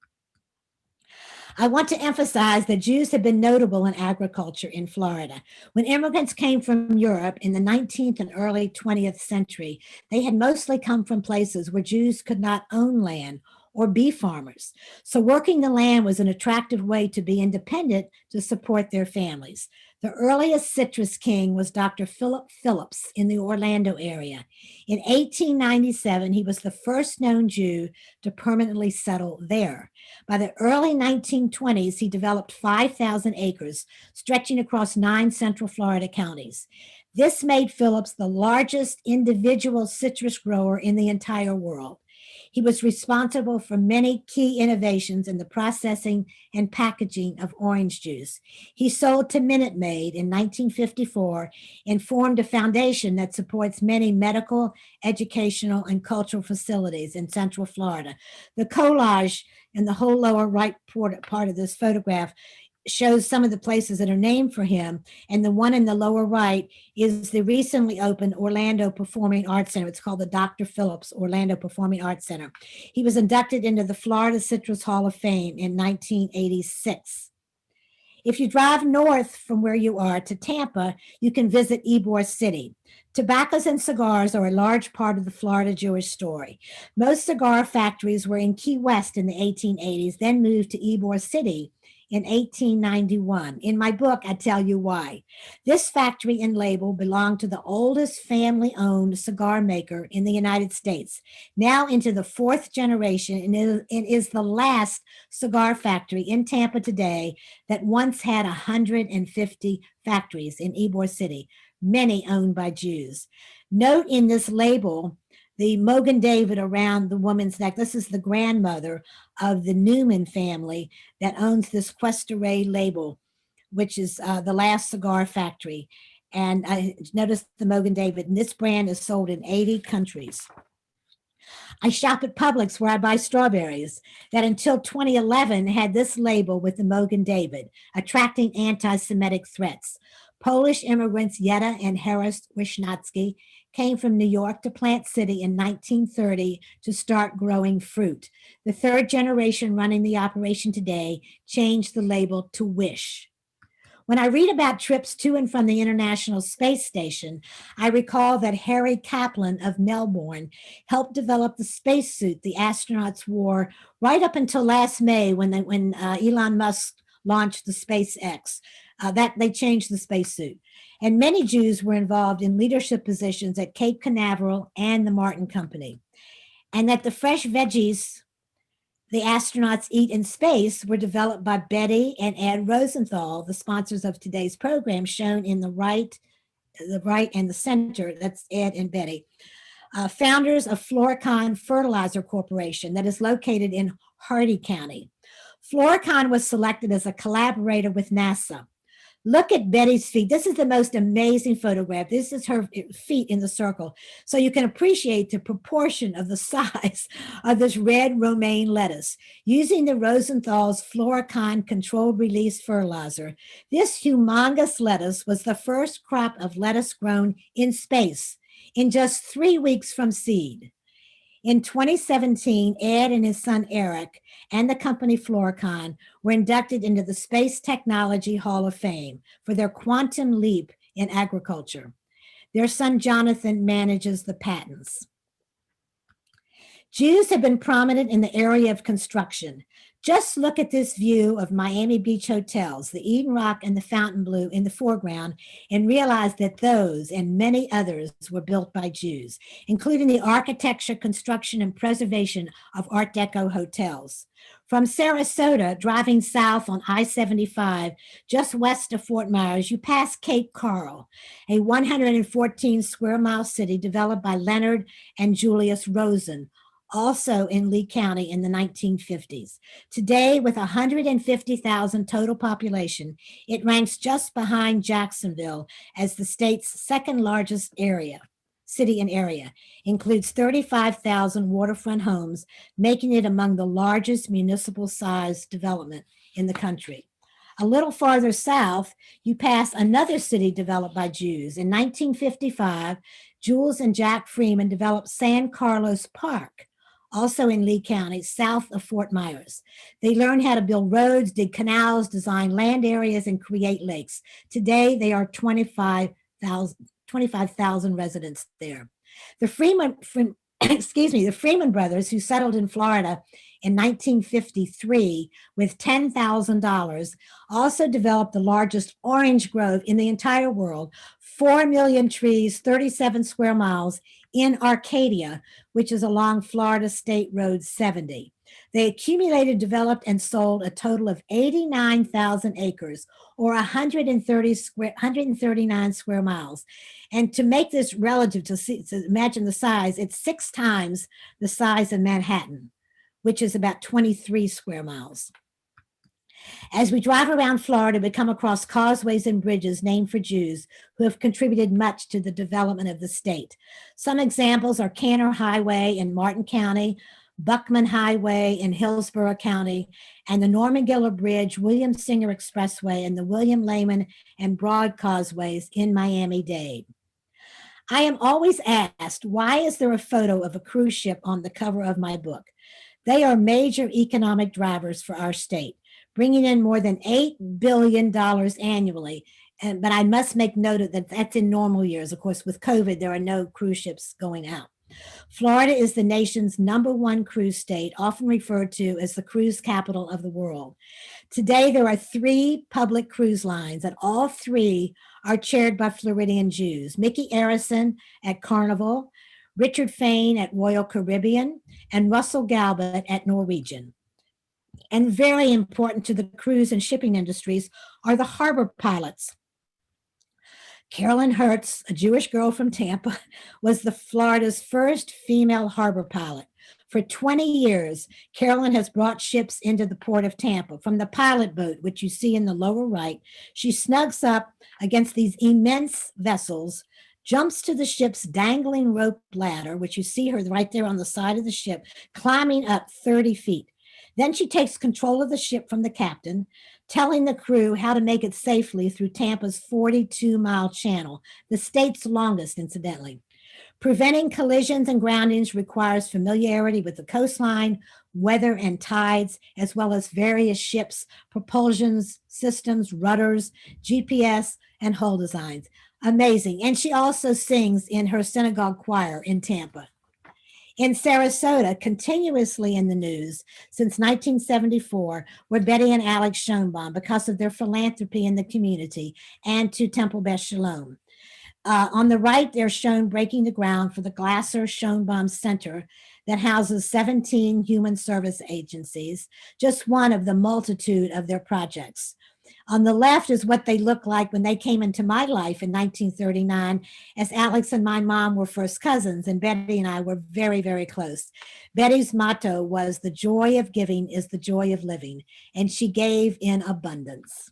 I want to emphasize that Jews have been notable in agriculture in Florida. When immigrants came from Europe in the 19th and early 20th century, they had mostly come from places where Jews could not own land or be farmers. So working the land was an attractive way to be independent to support their families. The earliest citrus king was Dr. Philip Phillips in the Orlando area. In 1897, he was the first known Jew to permanently settle there. By the early 1920s, he developed 5,000 acres stretching across 9 central Florida counties. This made Phillips the largest individual citrus grower in the entire world. He was responsible for many key innovations in the processing and packaging of orange juice. He sold to Minute Maid in 1954 and formed a foundation that supports many medical, educational, and cultural facilities in Central Florida. The collage in the whole lower right part of this photograph shows some of the places that are named for him. And the one in the lower right is the recently opened Orlando Performing Arts Center. It's called the Dr. Phillips Orlando Performing Arts Center. He was inducted into the Florida Citrus Hall of Fame in 1986. If you drive north from where you are to Tampa, you can visit Ybor City. Tobaccos and cigars are a large part of the Florida Jewish story. Most cigar factories were in Key West in the 1880s, then moved to Ybor City in 1891. In my book, I tell you why. This factory and label belonged to the oldest family-owned cigar maker in the United States, now into the 4th generation, and is the last cigar factory in Tampa today that once had 150 factories in Ybor City, many owned by Jews. Note in this label the Mogen David around the woman's neck. This is the grandmother of the Newman family that owns this Cuesta-Rey label, which is the last cigar factory. And I noticed the Mogen David, and this brand is sold in 80 countries. I shop at Publix where I buy strawberries that until 2011 had this label with the Mogen David, attracting anti-Semitic threats. Polish immigrants Yetta and Harris Wisnatsky came from New York to Plant City in 1930 to start growing fruit. The 3rd generation running the operation today changed the label to Wish. When I read about trips to and from the International Space Station, I recall that Harry Kaplan of Melbourne helped develop the spacesuit the astronauts wore right up until last May when Elon Musk launched the SpaceX. That they changed the spacesuit. And many Jews were involved in leadership positions at Cape Canaveral and the Martin Company. And that the fresh veggies the astronauts eat in space were developed by Betty and Ed Rosenthal, the sponsors of today's program, shown in the right and the center. That's Ed and Betty. Founders of Floricon Fertilizer Corporation that is located in Hardee County. Floricon was selected as a collaborator with NASA. Look at Betty's feet. This is the most amazing photograph. This is her feet in the circle. So you can appreciate the proportion of the size of this red romaine lettuce. Using the Rosenthal's Floricon controlled release fertilizer, this humongous lettuce was the first crop of lettuce grown in space in just 3 weeks from seed. In 2017, Ed and his son Eric and the company Floricon were inducted into the Space Technology Hall of Fame for their quantum leap in agriculture. Their son Jonathan manages the patents. Jews have been prominent in the area of construction. Just look at this view of Miami Beach hotels, the Eden Rock and the Fontainebleau in the foreground, and realize that those and many others were built by Jews, including the architecture, construction, and preservation of Art Deco hotels. From Sarasota, driving south on I-75, just west of Fort Myers, you pass Cape Coral, a 114 square mile city developed by Leonard and Julius Rosen, also in Lee County in the 1950s. Today, with 150,000 total population, it ranks just behind Jacksonville as the state's second largest city and area, includes 35,000 waterfront homes, making it among the largest municipal sized development in the country. A little farther south, you pass another city developed by Jews. In 1955, Jules and Jack Freeman developed San Carlos Park, also in Lee County, south of Fort Myers. They learned how to build roads, dig canals, design land areas, and create lakes. Today, they are 25,000 residents there. The the Freeman brothers, who settled in Florida in 1953 with $10,000, also developed the largest orange grove in the entire world, 4 million trees, 37 square miles in Arcadia, which is along Florida State Road 70. They accumulated, developed, and sold a total of 89,000 acres, or 139 square miles. And to make this relative, to imagine the size, it's 6 times the size of Manhattan, which is about 23 square miles. As we drive around Florida, we come across causeways and bridges named for Jews who have contributed much to the development of the state. Some examples are Canner Highway in Martin County, Buckman Highway in Hillsborough County, and the Norman Giller Bridge, William Singer Expressway, and the William Lehman and Broad Causeways in Miami-Dade. I am always asked, why is there a photo of a cruise ship on the cover of my book? They are major economic drivers for our state, bringing in more than $8 billion annually. But I must make note of that that's in normal years. Of course, with COVID, there are no cruise ships going out. Florida is the nation's #1 cruise state, often referred to as the cruise capital of the world. Today, there are 3 public cruise lines, and all 3 are chaired by Floridian Jews: Mickey Arison at Carnival, Richard Fain at Royal Caribbean, and Russell Galbert at Norwegian. And very important to the cruise and shipping industries are the harbor pilots. Carolyn Hertz, a Jewish girl from Tampa, was the Florida's first female harbor pilot. For 20 years, Carolyn has brought ships into the port of Tampa. From the pilot boat, which you see in the lower right, she snugs up against these immense vessels, jumps to the ship's dangling rope ladder, which you see her right there on the side of the ship, climbing up 30 feet. Then she takes control of the ship from the captain, telling the crew how to make it safely through Tampa's 42-mile channel, the state's longest, incidentally. Preventing collisions and groundings requires familiarity with the coastline, weather, and tides, as well as various ships, propulsion systems, rudders, GPS, and hull designs. Amazing. And she also sings in her synagogue choir in Tampa. In Sarasota, continuously in the news since 1974, were Betty and Alex Schoenbaum because of their philanthropy in the community and to Temple Beth Shalom. On the right, they're shown breaking the ground for the Glasser Schoenbaum Center that houses 17 human service agencies, just one of the multitude of their projects. On the left is what they looked like when they came into my life in 1939, as Alex and my mom were first cousins, and Betty and I were very, very close. Betty's motto was, "The joy of giving is the joy of living," and she gave in abundance.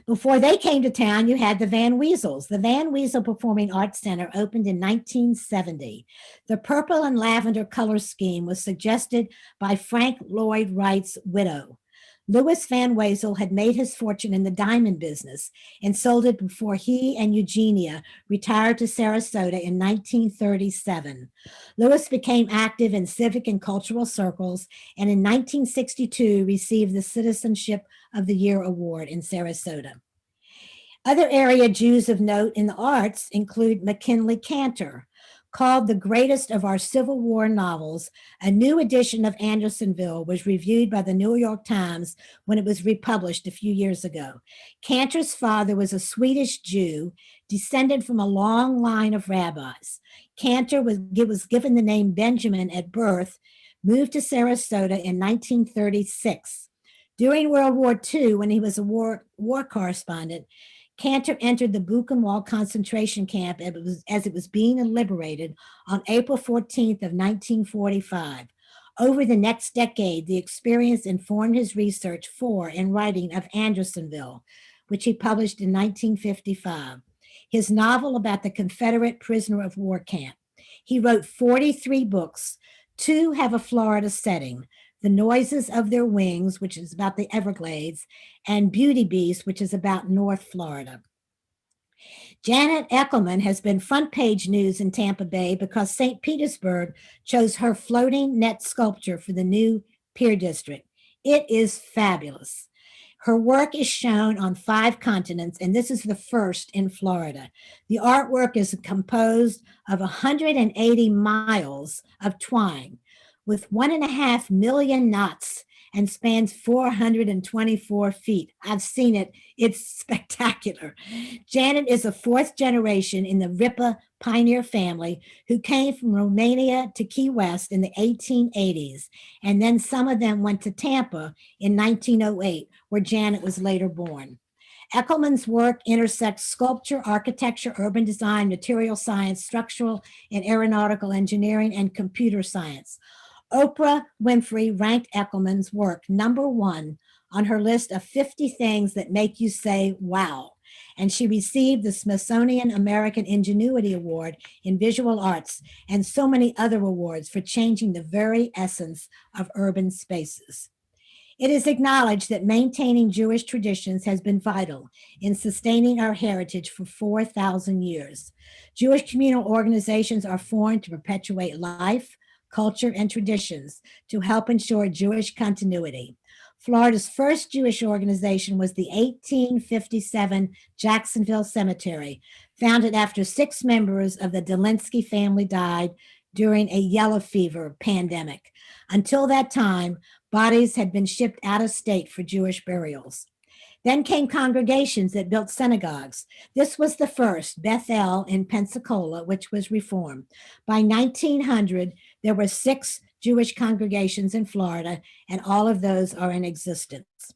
Before they came to town, you had the Van Weasels. The Van Weasel Performing Arts Center opened in 1970. The purple and lavender color scheme was suggested by Frank Lloyd Wright's widow. Louis Van Wezel had made his fortune in the diamond business and sold it before he and Eugenia retired to Sarasota in 1937. Louis became active in civic and cultural circles, and in 1962 received the Citizenship of the Year Award in Sarasota. Other area Jews of note in the arts include McKinley Cantor, Called the greatest of our Civil War novels, a new edition of Andersonville was reviewed by the New York Times when it was republished a few years ago. Cantor's father was a Swedish Jew descended from a long line of rabbis. Cantor was given the name Benjamin at birth, moved to Sarasota in 1936. During World War II, when he was a war correspondent, Cantor entered the Buchenwald concentration camp as it was being liberated on April 14th of 1945. Over the next decade, the experience informed his research for and writing of Andersonville, which he published in 1955, his novel about the Confederate prisoner of war camp. He wrote 43 books. 2 have a Florida setting: The Noises of Their Wings, which is about the Everglades, and Beauty Beast, which is about North Florida. Janet Eckelman has been front page news in Tampa Bay because St. Petersburg chose her floating net sculpture for the new Pier District. It is fabulous. Her work is shown on 5 continents, and this is the first in Florida. The artwork is composed of 180 miles of twine with 1.5 million knots and spans 424 feet. I've seen it. It's spectacular. Janet is a 4th generation in the Ripa pioneer family who came from Romania to Key West in the 1880s. And then some of them went to Tampa in 1908, where Janet was later born. Eckelman's work intersects sculpture, architecture, urban design, material science, structural and aeronautical engineering, and computer science. Oprah Winfrey ranked Eckelman's work #1 on her list of 50 things that make you say, wow. And she received the Smithsonian American Ingenuity Award in Visual Arts and so many other awards for changing the very essence of urban spaces. It is acknowledged that maintaining Jewish traditions has been vital in sustaining our heritage for 4,000 years. Jewish communal organizations are formed to perpetuate life, culture, and traditions to help ensure Jewish continuity. Florida's first Jewish organization was the 1857 Jacksonville Cemetery, founded after 6 members of the Delinsky family died during a yellow fever pandemic. Until that time, bodies had been shipped out of state for Jewish burials. Then came congregations that built synagogues. This was the first, Bethel in Pensacola, which was reformed. By 1900, there were 6 Jewish congregations in Florida, and all of those are in existence.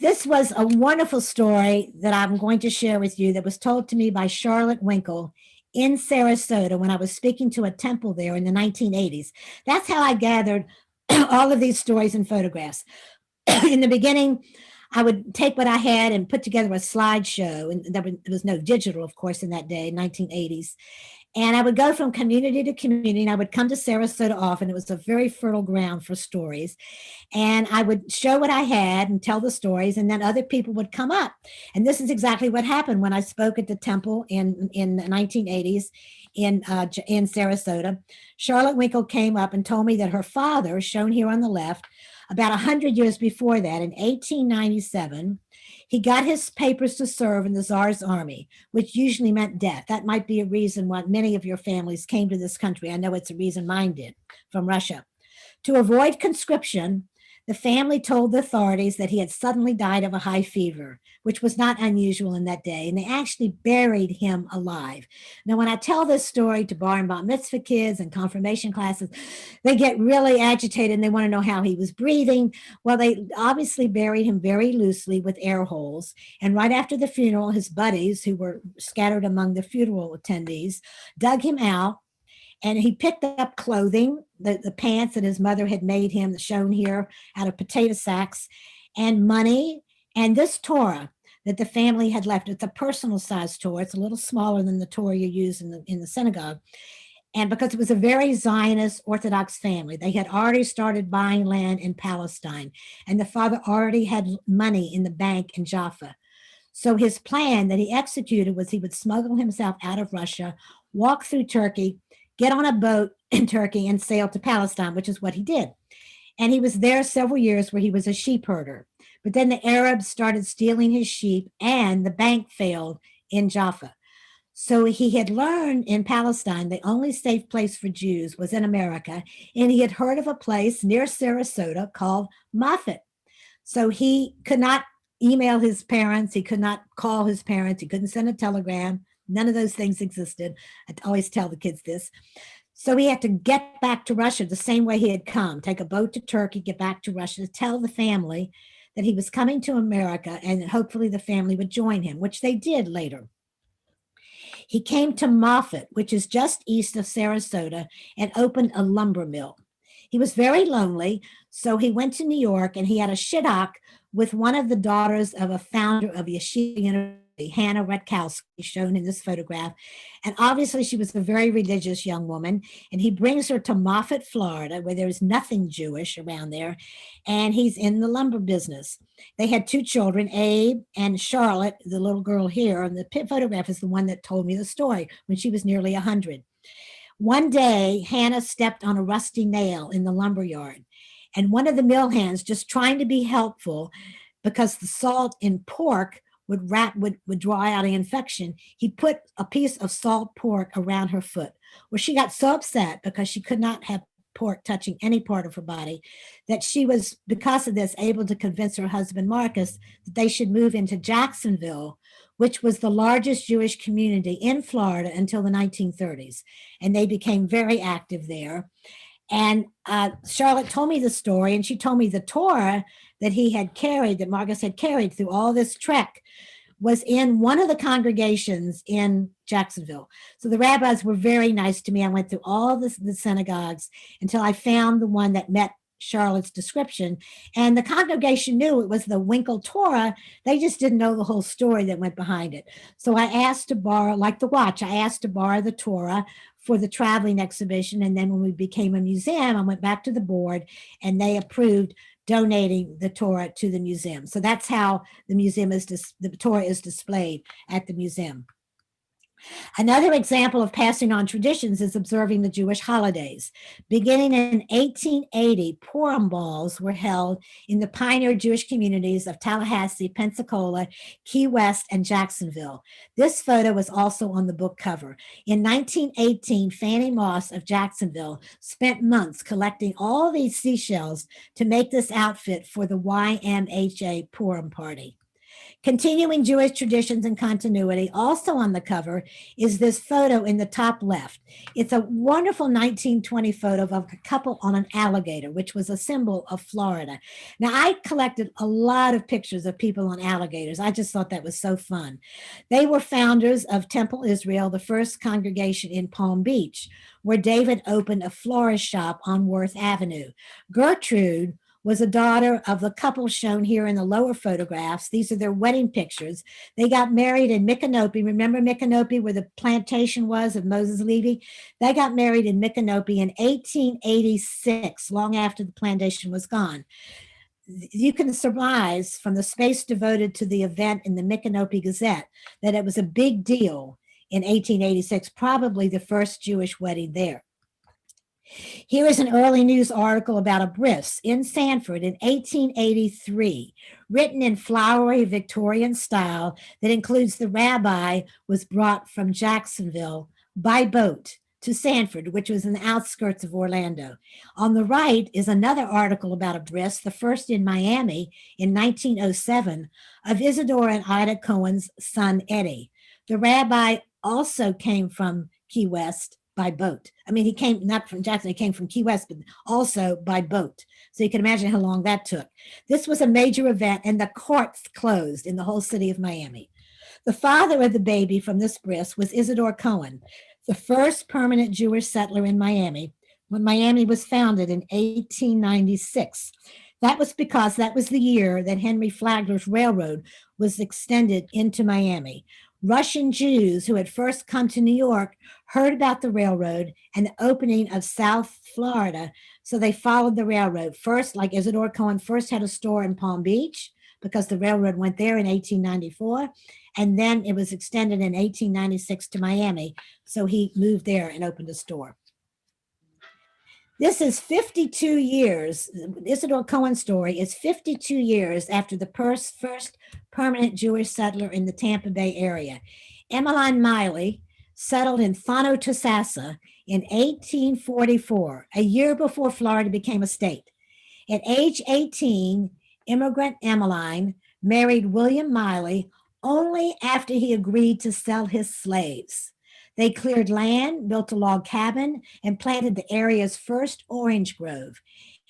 This was a wonderful story that I'm going to share with you that was told to me by Charlotte Winkle in Sarasota when I was speaking to a temple there in the 1980s. That's how I gathered all of these stories and photographs. In the beginning, I would take what I had and put together a slideshow, and there was no digital, of course, in that day, 1980s. And I would go from community to community, and I would come to Sarasota often. It was a very fertile ground for stories. And I would show what I had and tell the stories, and then other people would come up. And this is exactly what happened when I spoke at the temple in the 1980s in Sarasota. Charlotte Winkle came up and told me that her father, shown here on the left, about 100 years before that, in 1897, he got his papers to serve in the Tsar's army, which usually meant death. That might be a reason why many of your families came to this country. I know it's a reason mine did, from Russia. To avoid conscription, the family told the authorities that he had suddenly died of a high fever, which was not unusual in that day, and they actually buried him alive. Now, when I tell this story to bar and bat mitzvah kids and confirmation classes, they get really agitated and they want to know how he was breathing. Well, they obviously buried him very loosely with air holes, and right after the funeral, his buddies, who were scattered among the funeral attendees, dug him out. And he picked up clothing, the pants that his mother had made him, shown here, out of potato sacks, and money, and this Torah that the family had left. It's a personal size Torah. It's a little smaller than the Torah you use in the synagogue. And because it was a very Zionist Orthodox family, they had already started buying land in Palestine, and the father already had money in the bank in Jaffa. So his plan that he executed was he would smuggle himself out of Russia, walk through Turkey, get on a boat in Turkey, and sail to Palestine, which is what he did. And he was there several years where he was a sheep herder. But then the Arabs started stealing his sheep, and the bank failed in Jaffa. So he had learned in Palestine the only safe place for Jews was in America, and he had heard of a place near Sarasota called Moffat. So he could not email his parents, he could not call his parents, he couldn't send a telegram. None of those things existed. I always tell the kids this. So he had to get back to Russia the same way he had come, take a boat to Turkey, get back to Russia to tell the family that he was coming to America and that hopefully the family would join him, which they did later. He came to Moffat, which is just east of Sarasota, and opened a lumber mill. He was very lonely, so he went to New York and he had a shidduch with one of the daughters of a founder of Yeshiva University, Hannah Retkowski, shown in this photograph. And obviously, she was a very religious young woman. And he brings her to Moffat, Florida, where there's nothing Jewish around there. And he's in the lumber business. They had two children, Abe and Charlotte, the little girl here. And the photograph is the one that told me the story when she was nearly 100. One day, Hannah stepped on a rusty nail in the lumber yard, and one of the mill hands, just trying to be helpful because the salt in pork would draw out an infection, he put a piece of salt pork around her foot. Well, she got so upset because she could not have pork touching any part of her body that she was, because of this, able to convince her husband Marcus that they should move into Jacksonville, which was the largest Jewish community in Florida until the 1930s. And they became very active there. And Charlotte told me the story, and she told me the Torah that he had carried, that Marcus had carried through all this trek, was in one of the congregations in Jacksonville. So the rabbis were very nice to me. I went through all the synagogues until I found the one that met Charlotte's description. And the congregation knew it was the Winkle Torah. They just didn't know the whole story that went behind it. So I asked to borrow, like the watch, I asked to borrow the Torah for the traveling exhibition. And then when we became a museum, I went back to the board and they approved donating the Torah to the museum. So that's how the Torah is displayed at the museum. Another example of passing on traditions is observing the Jewish holidays. Beginning in 1880, Purim balls were held in the pioneer Jewish communities of Tallahassee, Pensacola, Key West, and Jacksonville. This photo was also on the book cover. In 1918, Fannie Moss of Jacksonville spent months collecting all these seashells to make this outfit for the YMHA Purim party. Continuing Jewish traditions and continuity, also on the cover, is this photo in the top left. It's a wonderful 1920 photo of a couple on an alligator, which was a symbol of Florida. Now, I collected a lot of pictures of people on alligators. I just thought that was so fun. They were founders of Temple Israel, the first congregation in Palm Beach, where David opened a florist shop on Worth Avenue. Gertrude was a daughter of the couple shown here in the lower photographs. These are their wedding pictures. They got married in Micanopy. Remember Micanopy, where the plantation was of Moses Levy? They got married in Micanopy in 1886, long after the plantation was gone. You can surmise from the space devoted to the event in the Micanopy Gazette that it was a big deal in 1886, probably the first Jewish wedding there. Here is an early news article about a bris in Sanford in 1883, written in flowery Victorian style that includes the rabbi was brought from Jacksonville by boat to Sanford, which was in the outskirts of Orlando. On the right is another article about a bris, the first in Miami in 1907, of Isidore and Ida Cohen's son, Eddie. The rabbi also came from Key West by boat. I mean, he came not from Jackson, he came from Key West, but also by boat. So you can imagine how long that took. This was a major event, and the courts closed in the whole city of Miami. The father of the baby from this bris was Isidore Cohen, the first permanent Jewish settler in Miami, when Miami was founded in 1896. That was because that was the year that Henry Flagler's railroad was extended into Miami. Russian Jews who had first come to New York heard about the railroad and the opening of South Florida, so they followed the railroad. First, like Isidore Cohen, first had a store in Palm Beach because the railroad went there in 1894, and then it was extended in 1896 to Miami, so he moved there and opened a store. This is 52 years, Isidore Cohen's story is 52 years after the first permanent Jewish settler in the Tampa Bay area. Emmeline Miley settled in Thonotosassa in 1844, a year before Florida became a state. At age 18, immigrant Emmeline married William Miley only after he agreed to sell his slaves. They cleared land, built a log cabin, and planted the area's first orange grove.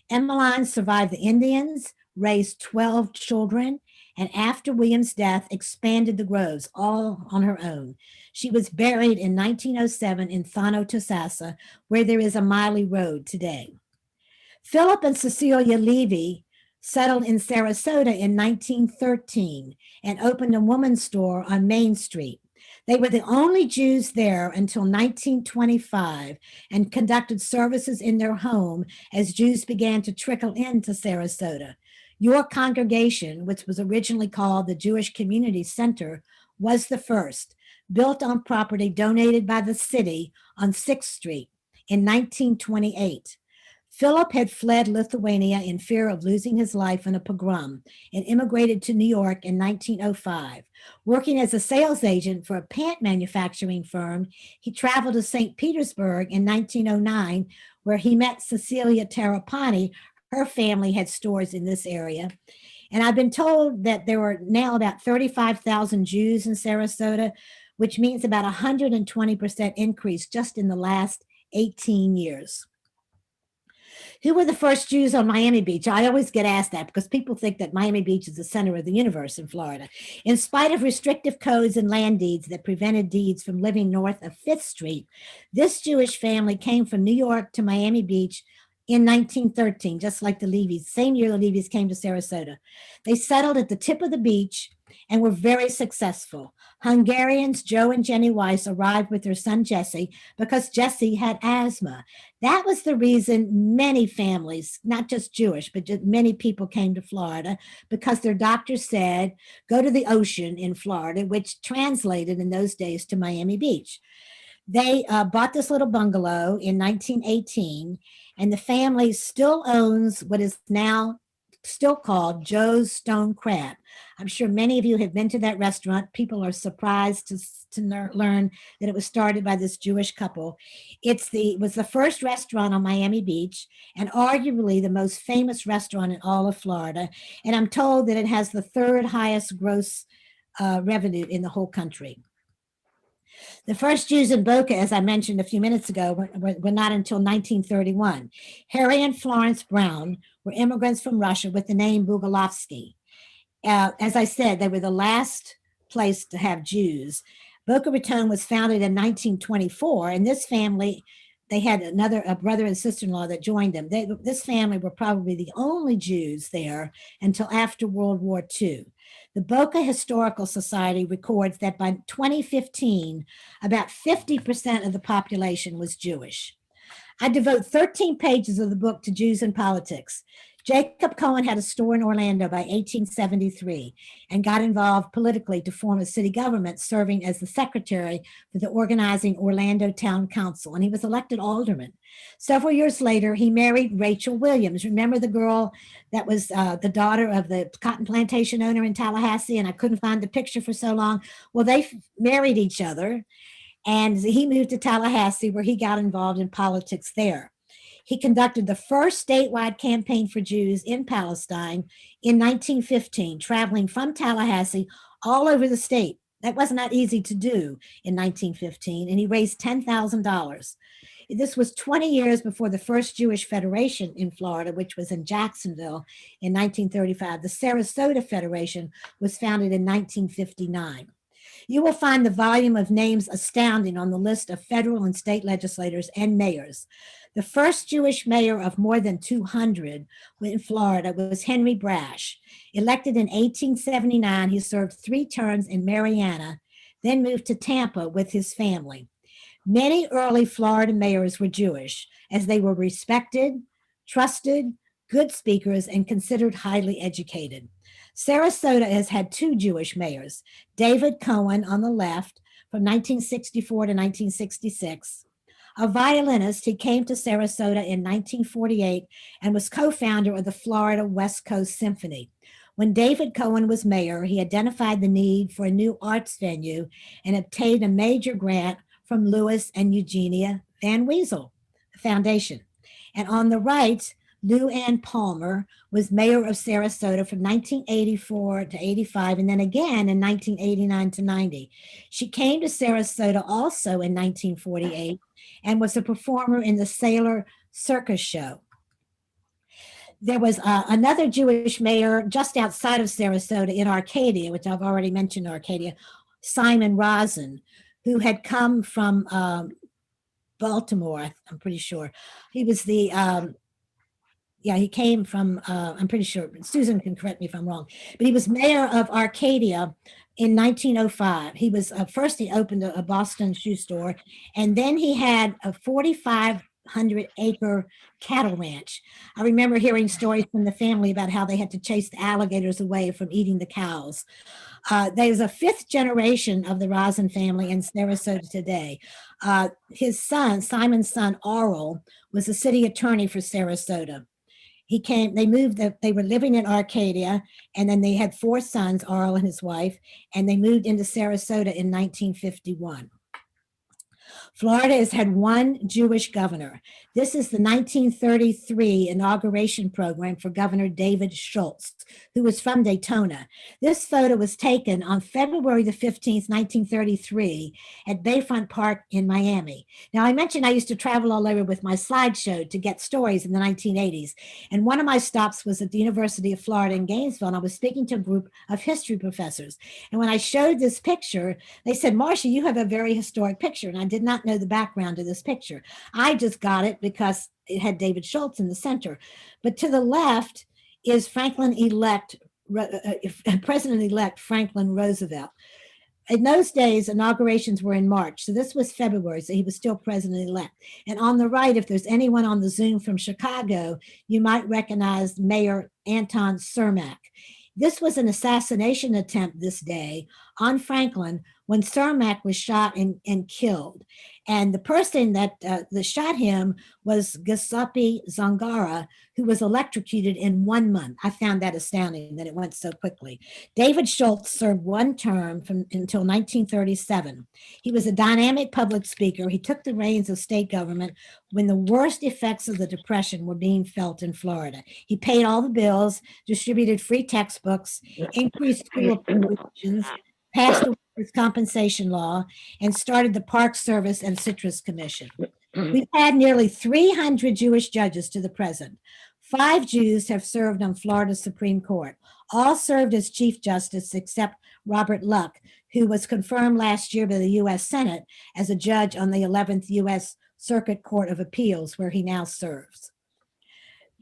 Emmeline survived the Indians, raised 12 children, and after William's death, expanded the groves all on her own. She was buried in 1907 in Thonotosassa, where there is a Miley Road today. Philip and Cecilia Levy settled in Sarasota in 1913 and opened a woman's store on Main Street. They were the only Jews there until 1925 and conducted services in their home as Jews began to trickle into Sarasota. Your congregation, which was originally called the Jewish Community Center, was the first, built on property donated by the city on 6th Street in 1928. Philip had fled Lithuania in fear of losing his life in a pogrom and immigrated to New York in 1905. Working as a sales agent for a pant manufacturing firm, he traveled to St. Petersburg in 1909, where he met Cecilia Terrapani. Her family had stores in this area. And I've been told that there are now about 35,000 Jews in Sarasota, which means about 120% increase just in the last 18 years. Who were the first Jews on Miami Beach? I always get asked that because people think that Miami Beach is the center of the universe in Florida. In spite of restrictive codes and land deeds that prevented deeds from living north of 5th Street, this Jewish family came from New York to Miami Beach in 1913, just like the Levies, same year the Levies came to Sarasota. They settled at the tip of the beach and were very successful. Hungarians Joe and Jenny Weiss arrived with their son Jesse because Jesse had asthma. That was the reason many families, not just Jewish, but just many people came to Florida because their doctor said, go to the ocean in Florida, which translated in those days to Miami Beach. They bought this little bungalow in 1918, and the family still owns what is now still called Joe's Stone Crab. I'm sure many of you have been to that restaurant. People are surprised to learn that it was started by this Jewish couple. It was the first restaurant on Miami Beach and arguably the most famous restaurant in all of Florida. And I'm told that it has the third highest gross revenue in the whole country. The first Jews in Boca, as I mentioned a few minutes ago, were not until 1931. Harry and Florence Brown were immigrants from Russia with the name Bugalovsky. As I said, they were the last place to have Jews. Boca Raton was founded in 1924, and this family, they had a brother and sister-in-law that joined them. This family were probably the only Jews there until after World War II. The Boca Historical Society records that by 2015, about 50% of the population was Jewish. I devote 13 pages of the book to Jews and politics. Jacob Cohen had a store in Orlando by 1873 and got involved politically to form a city government, serving as the secretary for the organizing Orlando Town Council, and he was elected alderman. Several years later, he married Rachel Williams. Remember the girl that was the daughter of the cotton plantation owner in Tallahassee, and I couldn't find the picture for so long? Well, they married each other, and he moved to Tallahassee where he got involved in politics there. He conducted the first statewide campaign for Jews in Palestine in 1915, traveling from Tallahassee all over the state. That was not easy to do in 1915, and he raised $10,000. This was 20 years before the first Jewish Federation in Florida, which was in Jacksonville in 1935. The Sarasota Federation was founded in 1959. You will find the volume of names astounding on the list of federal and state legislators and mayors. The first Jewish mayor of more than 200 in Florida was Henry Brash. Elected in 1879, he served 3 terms in Mariana, then moved to Tampa with his family. Many early Florida mayors were Jewish, as they were respected, trusted, good speakers, and considered highly educated. Sarasota has had 2 Jewish mayors, David Cohen on the left from 1964 to 1966. A violinist, he came to Sarasota in 1948 and was co-founder of the Florida West Coast Symphony. When David Cohen was mayor, he identified the need for a new arts venue and obtained a major grant from Louis and Eugenia Van Wezel Foundation. And on the right, Lou Ann Palmer was mayor of Sarasota from 1984 to 85, and then again in 1989 to 90. She came to Sarasota also in 1948 and was a performer in the Sailor Circus Show. There was another Jewish mayor just outside of Sarasota in Arcadia, which I've already mentioned, Arcadia, Simon Rosen, who had come from Baltimore, I'm pretty sure. He was the he came from, I'm pretty sure, Susan can correct me if I'm wrong, but he was mayor of Arcadia in 1905. He was, first he opened a Boston shoe store, and then he had a 4,500-acre cattle ranch. I remember hearing stories from the family about how they had to chase the alligators away from eating the cows. There's a fifth generation of the Rosen family in Sarasota today. His son, Simon's son, Arl, was the city attorney for Sarasota. They were living in Arcadia, and then they had four sons, Arl and his wife, and they moved into Sarasota in 1951. Florida has had one Jewish governor. This is the 1933 inauguration program for Governor David Schultz, who was from Daytona. This photo was taken on February the 15th, 1933 at Bayfront Park in Miami. Now, I mentioned I used to travel all over with my slideshow to get stories in the 1980s. And one of my stops was at the University of Florida in Gainesville, and I was speaking to a group of history professors. And when I showed this picture, they said, Marcia, you have a very historic picture. And I did not know the background of this picture. I just got it because it had David Schultz in the center. But to the left is President-elect Franklin Roosevelt. In those days, inaugurations were in March. So this was February, so he was still president-elect. And on the right, if there's anyone on the Zoom from Chicago, you might recognize Mayor Anton Cermak. This was an assassination attempt this day on Franklin when Cermak was shot and killed. And the person that shot him was Giuseppe Zangara, who was electrocuted in 1 month. I found that astounding that it went so quickly. David Schultz served one term until 1937. He was a dynamic public speaker. He took the reins of state government when the worst effects of the Depression were being felt in Florida. He paid all the bills, distributed free textbooks, increased school appropriations, passed the workers' compensation law, and started the Park Service and Citrus Commission. We've had nearly 300 Jewish judges to the present. 5 Jews have served on Florida's Supreme Court. All served as Chief Justice except Robert Luck, who was confirmed last year by the U.S. Senate as a judge on the 11th U.S. Circuit Court of Appeals, where he now serves.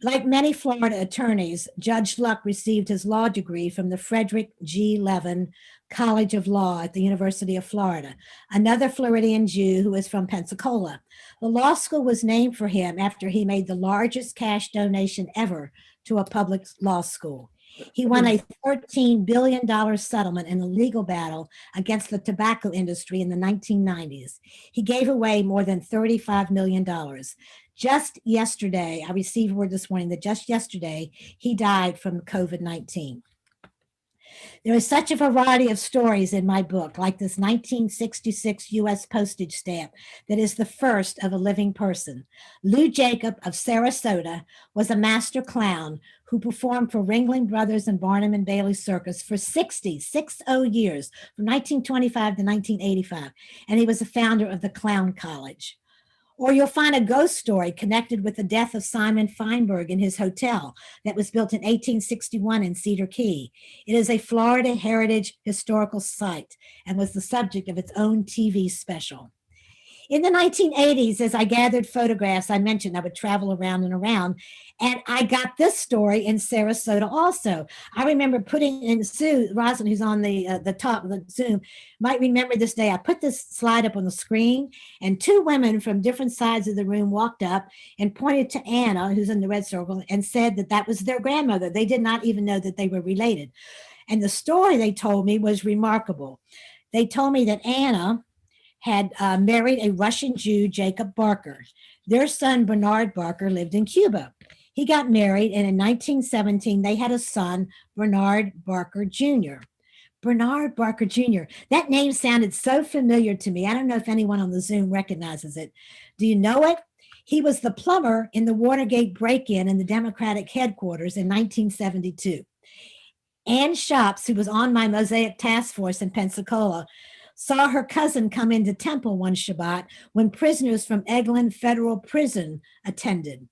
Like many Florida attorneys, Judge Luck received his law degree from the Frederick G. Levin College of Law at the University of Florida, another Floridian Jew who is from Pensacola. The law school was named for him after he made the largest cash donation ever to a public law school. He won a $13 billion settlement in a legal battle against the tobacco industry in the 1990s. He gave away more than $35 million. Just yesterday, I received word this morning that just yesterday, he died from COVID-19. There is such a variety of stories in my book, like this 1966 U.S. postage stamp that is the first of a living person. Lou Jacob of Sarasota was a master clown who performed for Ringling Brothers and Barnum and Bailey Circus for 60 years, from 1925 to 1985, and he was the founder of the Clown College. Or you'll find a ghost story connected with the death of Simon Feinberg in his hotel that was built in 1861 in Cedar Key. It is a Florida Heritage Historical Site and was the subject of its own TV special. In the 1980s, as I gathered photographs, I mentioned I would travel around and around, and I got this story in Sarasota also. I remember putting in Sue Roslin, who's on the top of the Zoom, might remember this day. I put this slide up on the screen, and 2 women from different sides of the room walked up and pointed to Anna, who's in the red circle, and said that that was their grandmother. They did not even know that they were related. And the story they told me was remarkable. They told me that Anna had married a Russian Jew, Jacob Barker. Their son, Bernard Barker, lived in Cuba. He got married, and in 1917, they had a son, Bernard Barker Jr. Bernard Barker Jr. That name sounded so familiar to me. I don't know if anyone on the Zoom recognizes it. Do you know it? He was the plumber in the Watergate break-in in the Democratic headquarters in 1972. Ann Shops, who was on my Mosaic task force in Pensacola, saw her cousin come into Temple one Shabbat when prisoners from Eglin Federal Prison attended.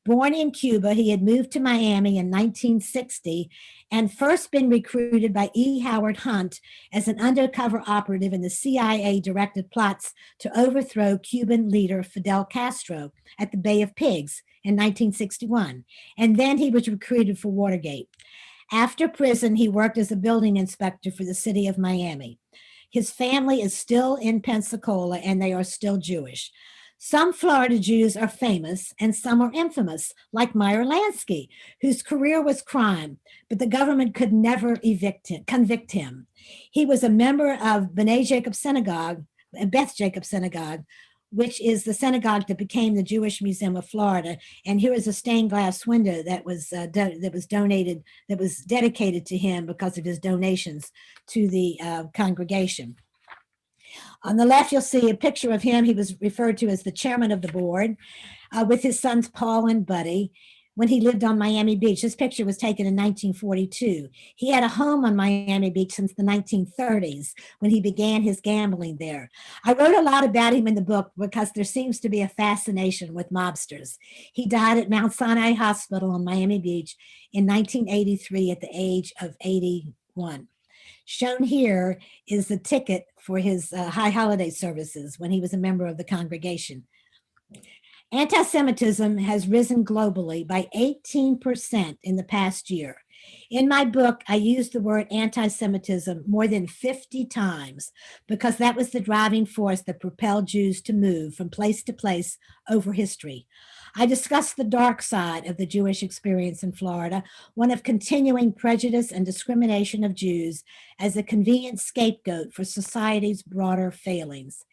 Born in Cuba, he had moved to Miami in 1960 and first been recruited by E. Howard Hunt as an undercover operative in the CIA directed plots to overthrow Cuban leader Fidel Castro at the Bay of Pigs in 1961. And then he was recruited for Watergate. After prison, he worked as a building inspector for the city of Miami. His family is still in Pensacola and they are still Jewish. Some Florida Jews are famous and some are infamous, like Meyer Lansky, whose career was crime, but the government could never convict him. He was a member of Beth Jacob Synagogue, which is the synagogue that became the Jewish Museum of Florida. And here is a stained glass window that was dedicated to him because of his donations to the congregation. On the left, you'll see a picture of him. He was referred to as the chairman of the board with his sons, Paul and Buddy, when he lived on Miami Beach. This picture was taken in 1942. He had a home on Miami Beach since the 1930s when he began his gambling there. I wrote a lot about him in the book because there seems to be a fascination with mobsters. He died at Mount Sinai Hospital on Miami Beach in 1983 at the age of 81. Shown here is the ticket for his high holiday services when he was a member of the congregation. Anti-Semitism has risen globally by 18% in the past year. In my book, I used the word anti-Semitism more than 50 times because that was the driving force that propelled Jews to move from place to place over history. I discussed the dark side of the Jewish experience in Florida, one of continuing prejudice and discrimination of Jews as a convenient scapegoat for society's broader failings.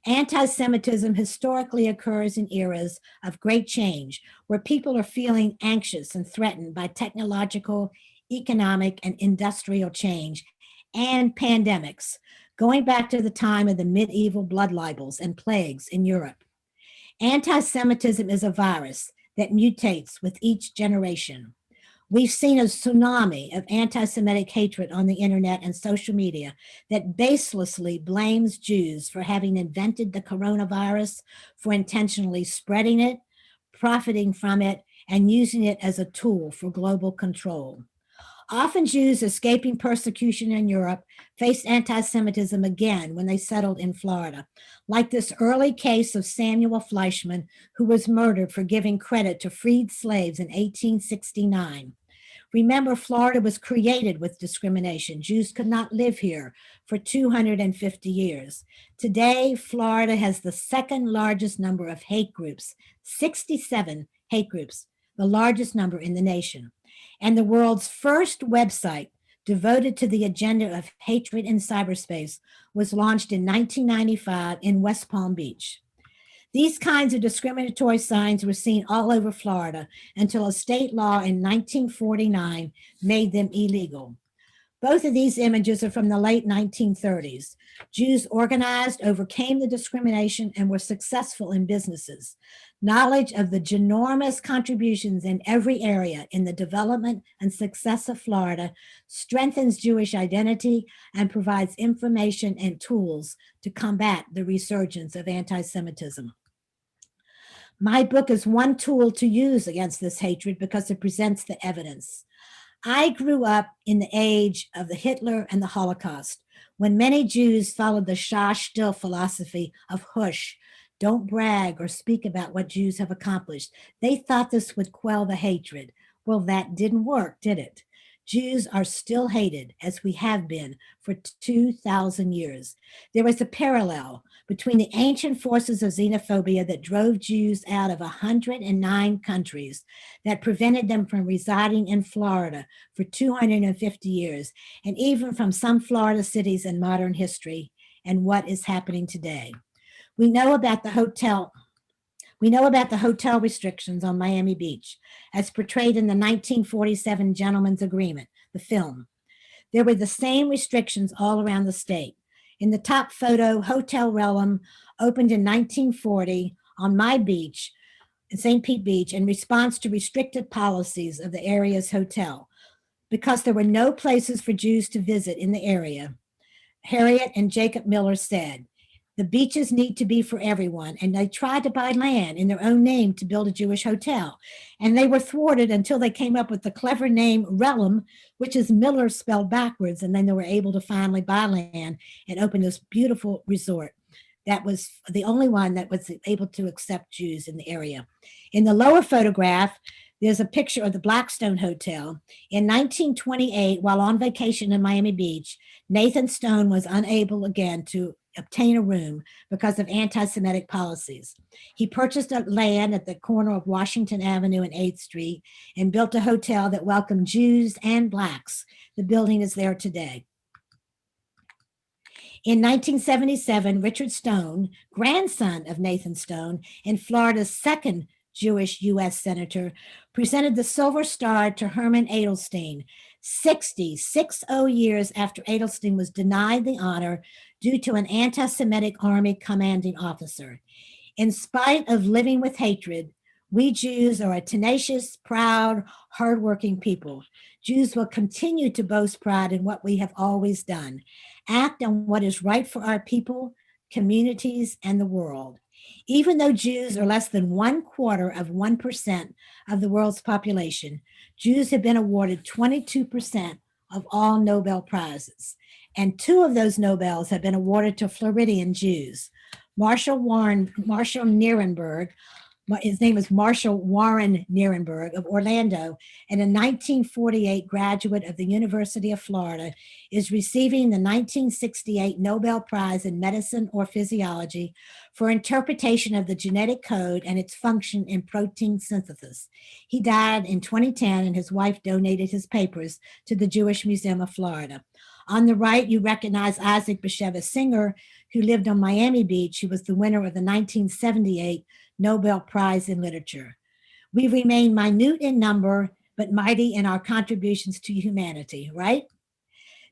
Anti-Semitism historically occurs in eras of great change, where people are feeling anxious and threatened by technological, economic, and industrial change, and pandemics, going back to the time of the medieval blood libels and plagues in Europe. Anti-Semitism is a virus that mutates with each generation. We've seen a tsunami of anti-Semitic hatred on the internet and social media that baselessly blames Jews for having invented the coronavirus, for intentionally spreading it, profiting from it, and using it as a tool for global control. Often Jews escaping persecution in Europe faced anti-Semitism again when they settled in Florida, like this early case of Samuel Fleischman, who was murdered for giving credit to freed slaves in 1869. Remember, Florida was created with discrimination. Jews could not live here for 250 years. Today, Florida has the second largest number of hate groups, 67 hate groups, the largest number in the nation. And the world's first website devoted to the agenda of hatred in cyberspace was launched in 1995 in West Palm Beach. These kinds of discriminatory signs were seen all over Florida until a state law in 1949 made them illegal. Both of these images are from the late 1930s. Jews organized, overcame the discrimination, and were successful in businesses. Knowledge of the ginormous contributions in every area in the development and success of Florida strengthens Jewish identity and provides information and tools to combat the resurgence of anti-Semitism. My book is one tool to use against this hatred because it presents the evidence. I grew up in the age of the Hitler and the Holocaust, when many Jews followed the Shah Still philosophy of hush, don't brag or speak about what Jews have accomplished. They thought this would quell the hatred. Well, that didn't work, did it? Jews are still hated, as we have been for 2,000 years. There is a parallel between the ancient forces of xenophobia that drove Jews out of 109 countries, that prevented them from residing in Florida for 250 years, and even from some Florida cities in modern history, and what is happening today. We know about the hotel restrictions on Miami Beach, as portrayed in the 1947 Gentleman's Agreement, the film. There were the same restrictions all around the state. In the top photo, Hotel Relum opened in 1940 on my beach, in St. Pete Beach, in response to restricted policies of the area's hotel. Because there were no places for Jews to visit in the area, Harriet and Jacob Miller said, the beaches need to be for everyone, and they tried to buy land in their own name to build a Jewish hotel. And they were thwarted until they came up with the clever name Relum, which is Miller spelled backwards. And then they were able to finally buy land and open this beautiful resort. That was the only one that was able to accept Jews in the area. In the lower photograph, there's a picture of the Blackstone Hotel. In 1928, while on vacation in Miami Beach, Nathan Stone was unable again to obtain a room because of anti-Semitic policies. He purchased a land at the corner of Washington Avenue and 8th Street and built a hotel that welcomed Jews and Blacks. The building is there today. In 1977, Richard Stone, grandson of Nathan Stone and Florida's second Jewish U.S. senator, presented the Silver Star to Herman Edelstein 60 years after Edelstein was denied the honor due to an anti-Semitic army commanding officer. In spite of living with hatred, we Jews are a tenacious, proud, hardworking people. Jews will continue to boast pride in what we have always done, act on what is right for our people, communities, and the world. Even though Jews are less than 1/4% of the world's population, Jews have been awarded 22% of all Nobel Prizes. And 2 of those Nobels have been awarded to Floridian Jews. Marshall Nierenberg, his name is Marshall Warren Nierenberg of Orlando, and a 1948 graduate of the University of Florida, is receiving the 1968 Nobel Prize in Medicine or Physiology for interpretation of the genetic code and its function in protein synthesis. He died in 2010, and his wife donated his papers to the Jewish Museum of Florida. On the right, you recognize Isaac Bashevis Singer, who lived on Miami Beach, who was the winner of the 1978 Nobel Prize in Literature. We remain minute in number, but mighty in our contributions to humanity, right?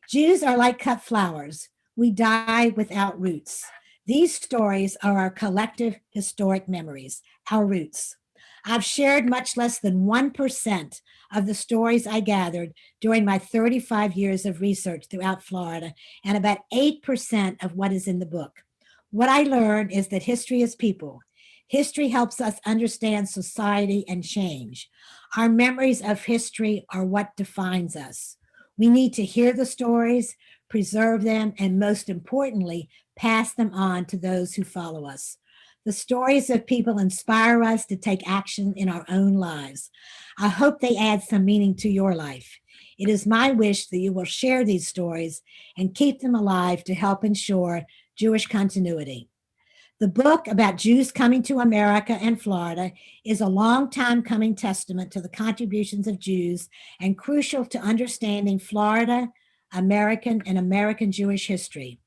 Jews are like cut flowers. We die without roots. These stories are our collective historic memories, our roots. I've shared much less than 1% of the stories I gathered during my 35 years of research throughout Florida, and about 8% of what is in the book. What I learned is that history is people. History helps us understand society and change. Our memories of history are what defines us. We need to hear the stories, preserve them, and most importantly, pass them on to those who follow us. The stories of people inspire us to take action in our own lives. I hope they add some meaning to your life. It is my wish that you will share these stories and keep them alive to help ensure Jewish continuity. The book about Jews coming to America and Florida is a long time coming testament to the contributions of Jews and crucial to understanding Florida, American, and American Jewish history.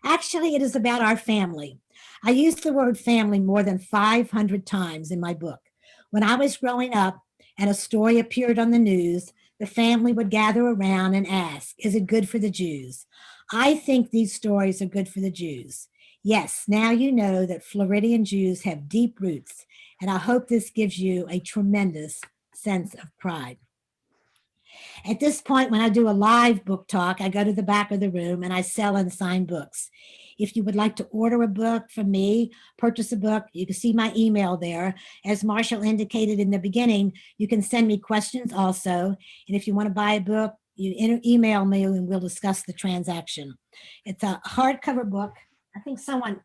Actually, it is about our family. I use the word family more than 500 times in my book. When I was growing up and a story appeared on the news, the family would gather around and ask, is it good for the Jews? I think these stories are good for the Jews. Yes, now you know that Floridian Jews have deep roots, and I hope this gives you a tremendous sense of pride. At this point, when I do a live book talk, I go to the back of the room and I sell and sign books. If you would like to order a book from me, purchase a book, you can see my email there. As Marshall indicated in the beginning, you can send me questions also. And if you want to buy a book, you email me and we'll discuss the transaction. It's a hardcover book. I think someone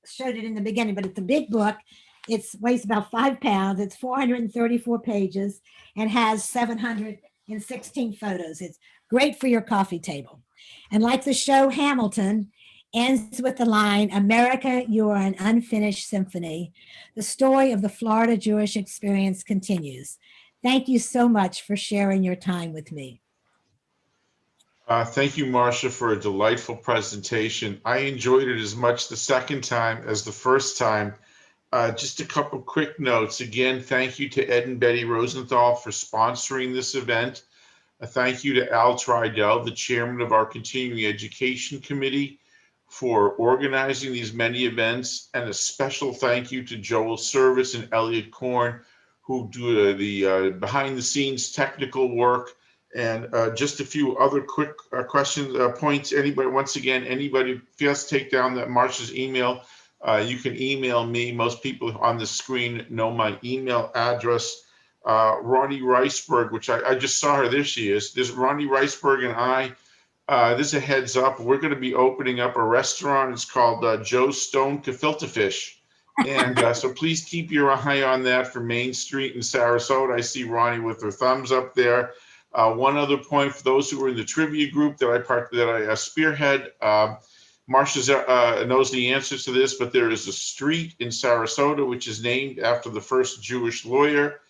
showed it in the beginning, but it's a big book. It weighs about 5 pounds. It's 434 pages and has 716 photos. It's great for your coffee table. And like the show Hamilton ends with the line, America, you are an unfinished symphony. The story of the Florida Jewish experience continues. Thank you so much for sharing your time with me. Thank you, Marcia, for a delightful presentation. I enjoyed it as much the second time as the first time. Just a couple quick notes. Again, thank you to Ed and Betty Rosenthal for sponsoring this event. A thank you to Al Tridell, the chairman of our Continuing Education Committee, for organizing these many events, and a special thank you to Joel Service and Elliot Korn, who do the behind the scenes technical work. And just a few other quick questions, points. Anybody, once again, anybody feels to take down that Marcia's email, you can email me. Most people on the screen know my email address. Ronnie Riceberg, which I just saw her, there she is. There's Ronnie Riceberg and I. This is a heads up. We're going to be opening up a restaurant. It's called Joe Stone Gefilte Fish. And so please keep your eye on that for Main Street in Sarasota. I see Ronnie with her thumbs up there. One other point for those who are in the trivia group that I spearhead, Marcia knows the answers to this, but there is a street in Sarasota which is named after the first Jewish lawyer.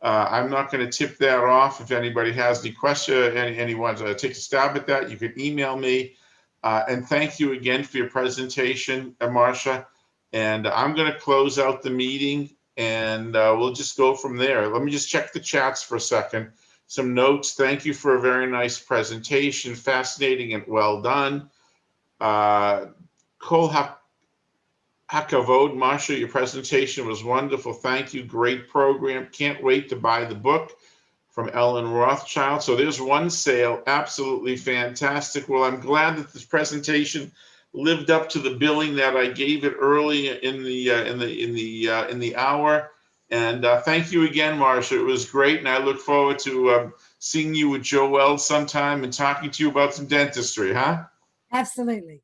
I'm not going to tip that off. If anybody has any question, anyone to take a stab at that, you can email me. And thank you again for your presentation, Marcia. And I'm going to close out the meeting, and we'll just go from there. Let me just check the chats for a second. Some notes. Thank you for a very nice presentation, fascinating and well done. Kol Hakavod, Marcia, your presentation was wonderful. Thank you. Great program. Can't wait to buy the book from Ellen Rothschild. So there's one sale. Absolutely fantastic. Well, I'm glad that this presentation lived up to the billing that I gave it early in the hour. And thank you again, Marcia. It was great, and I look forward to seeing you with Joelle sometime and talking to you about some dentistry, huh? Absolutely.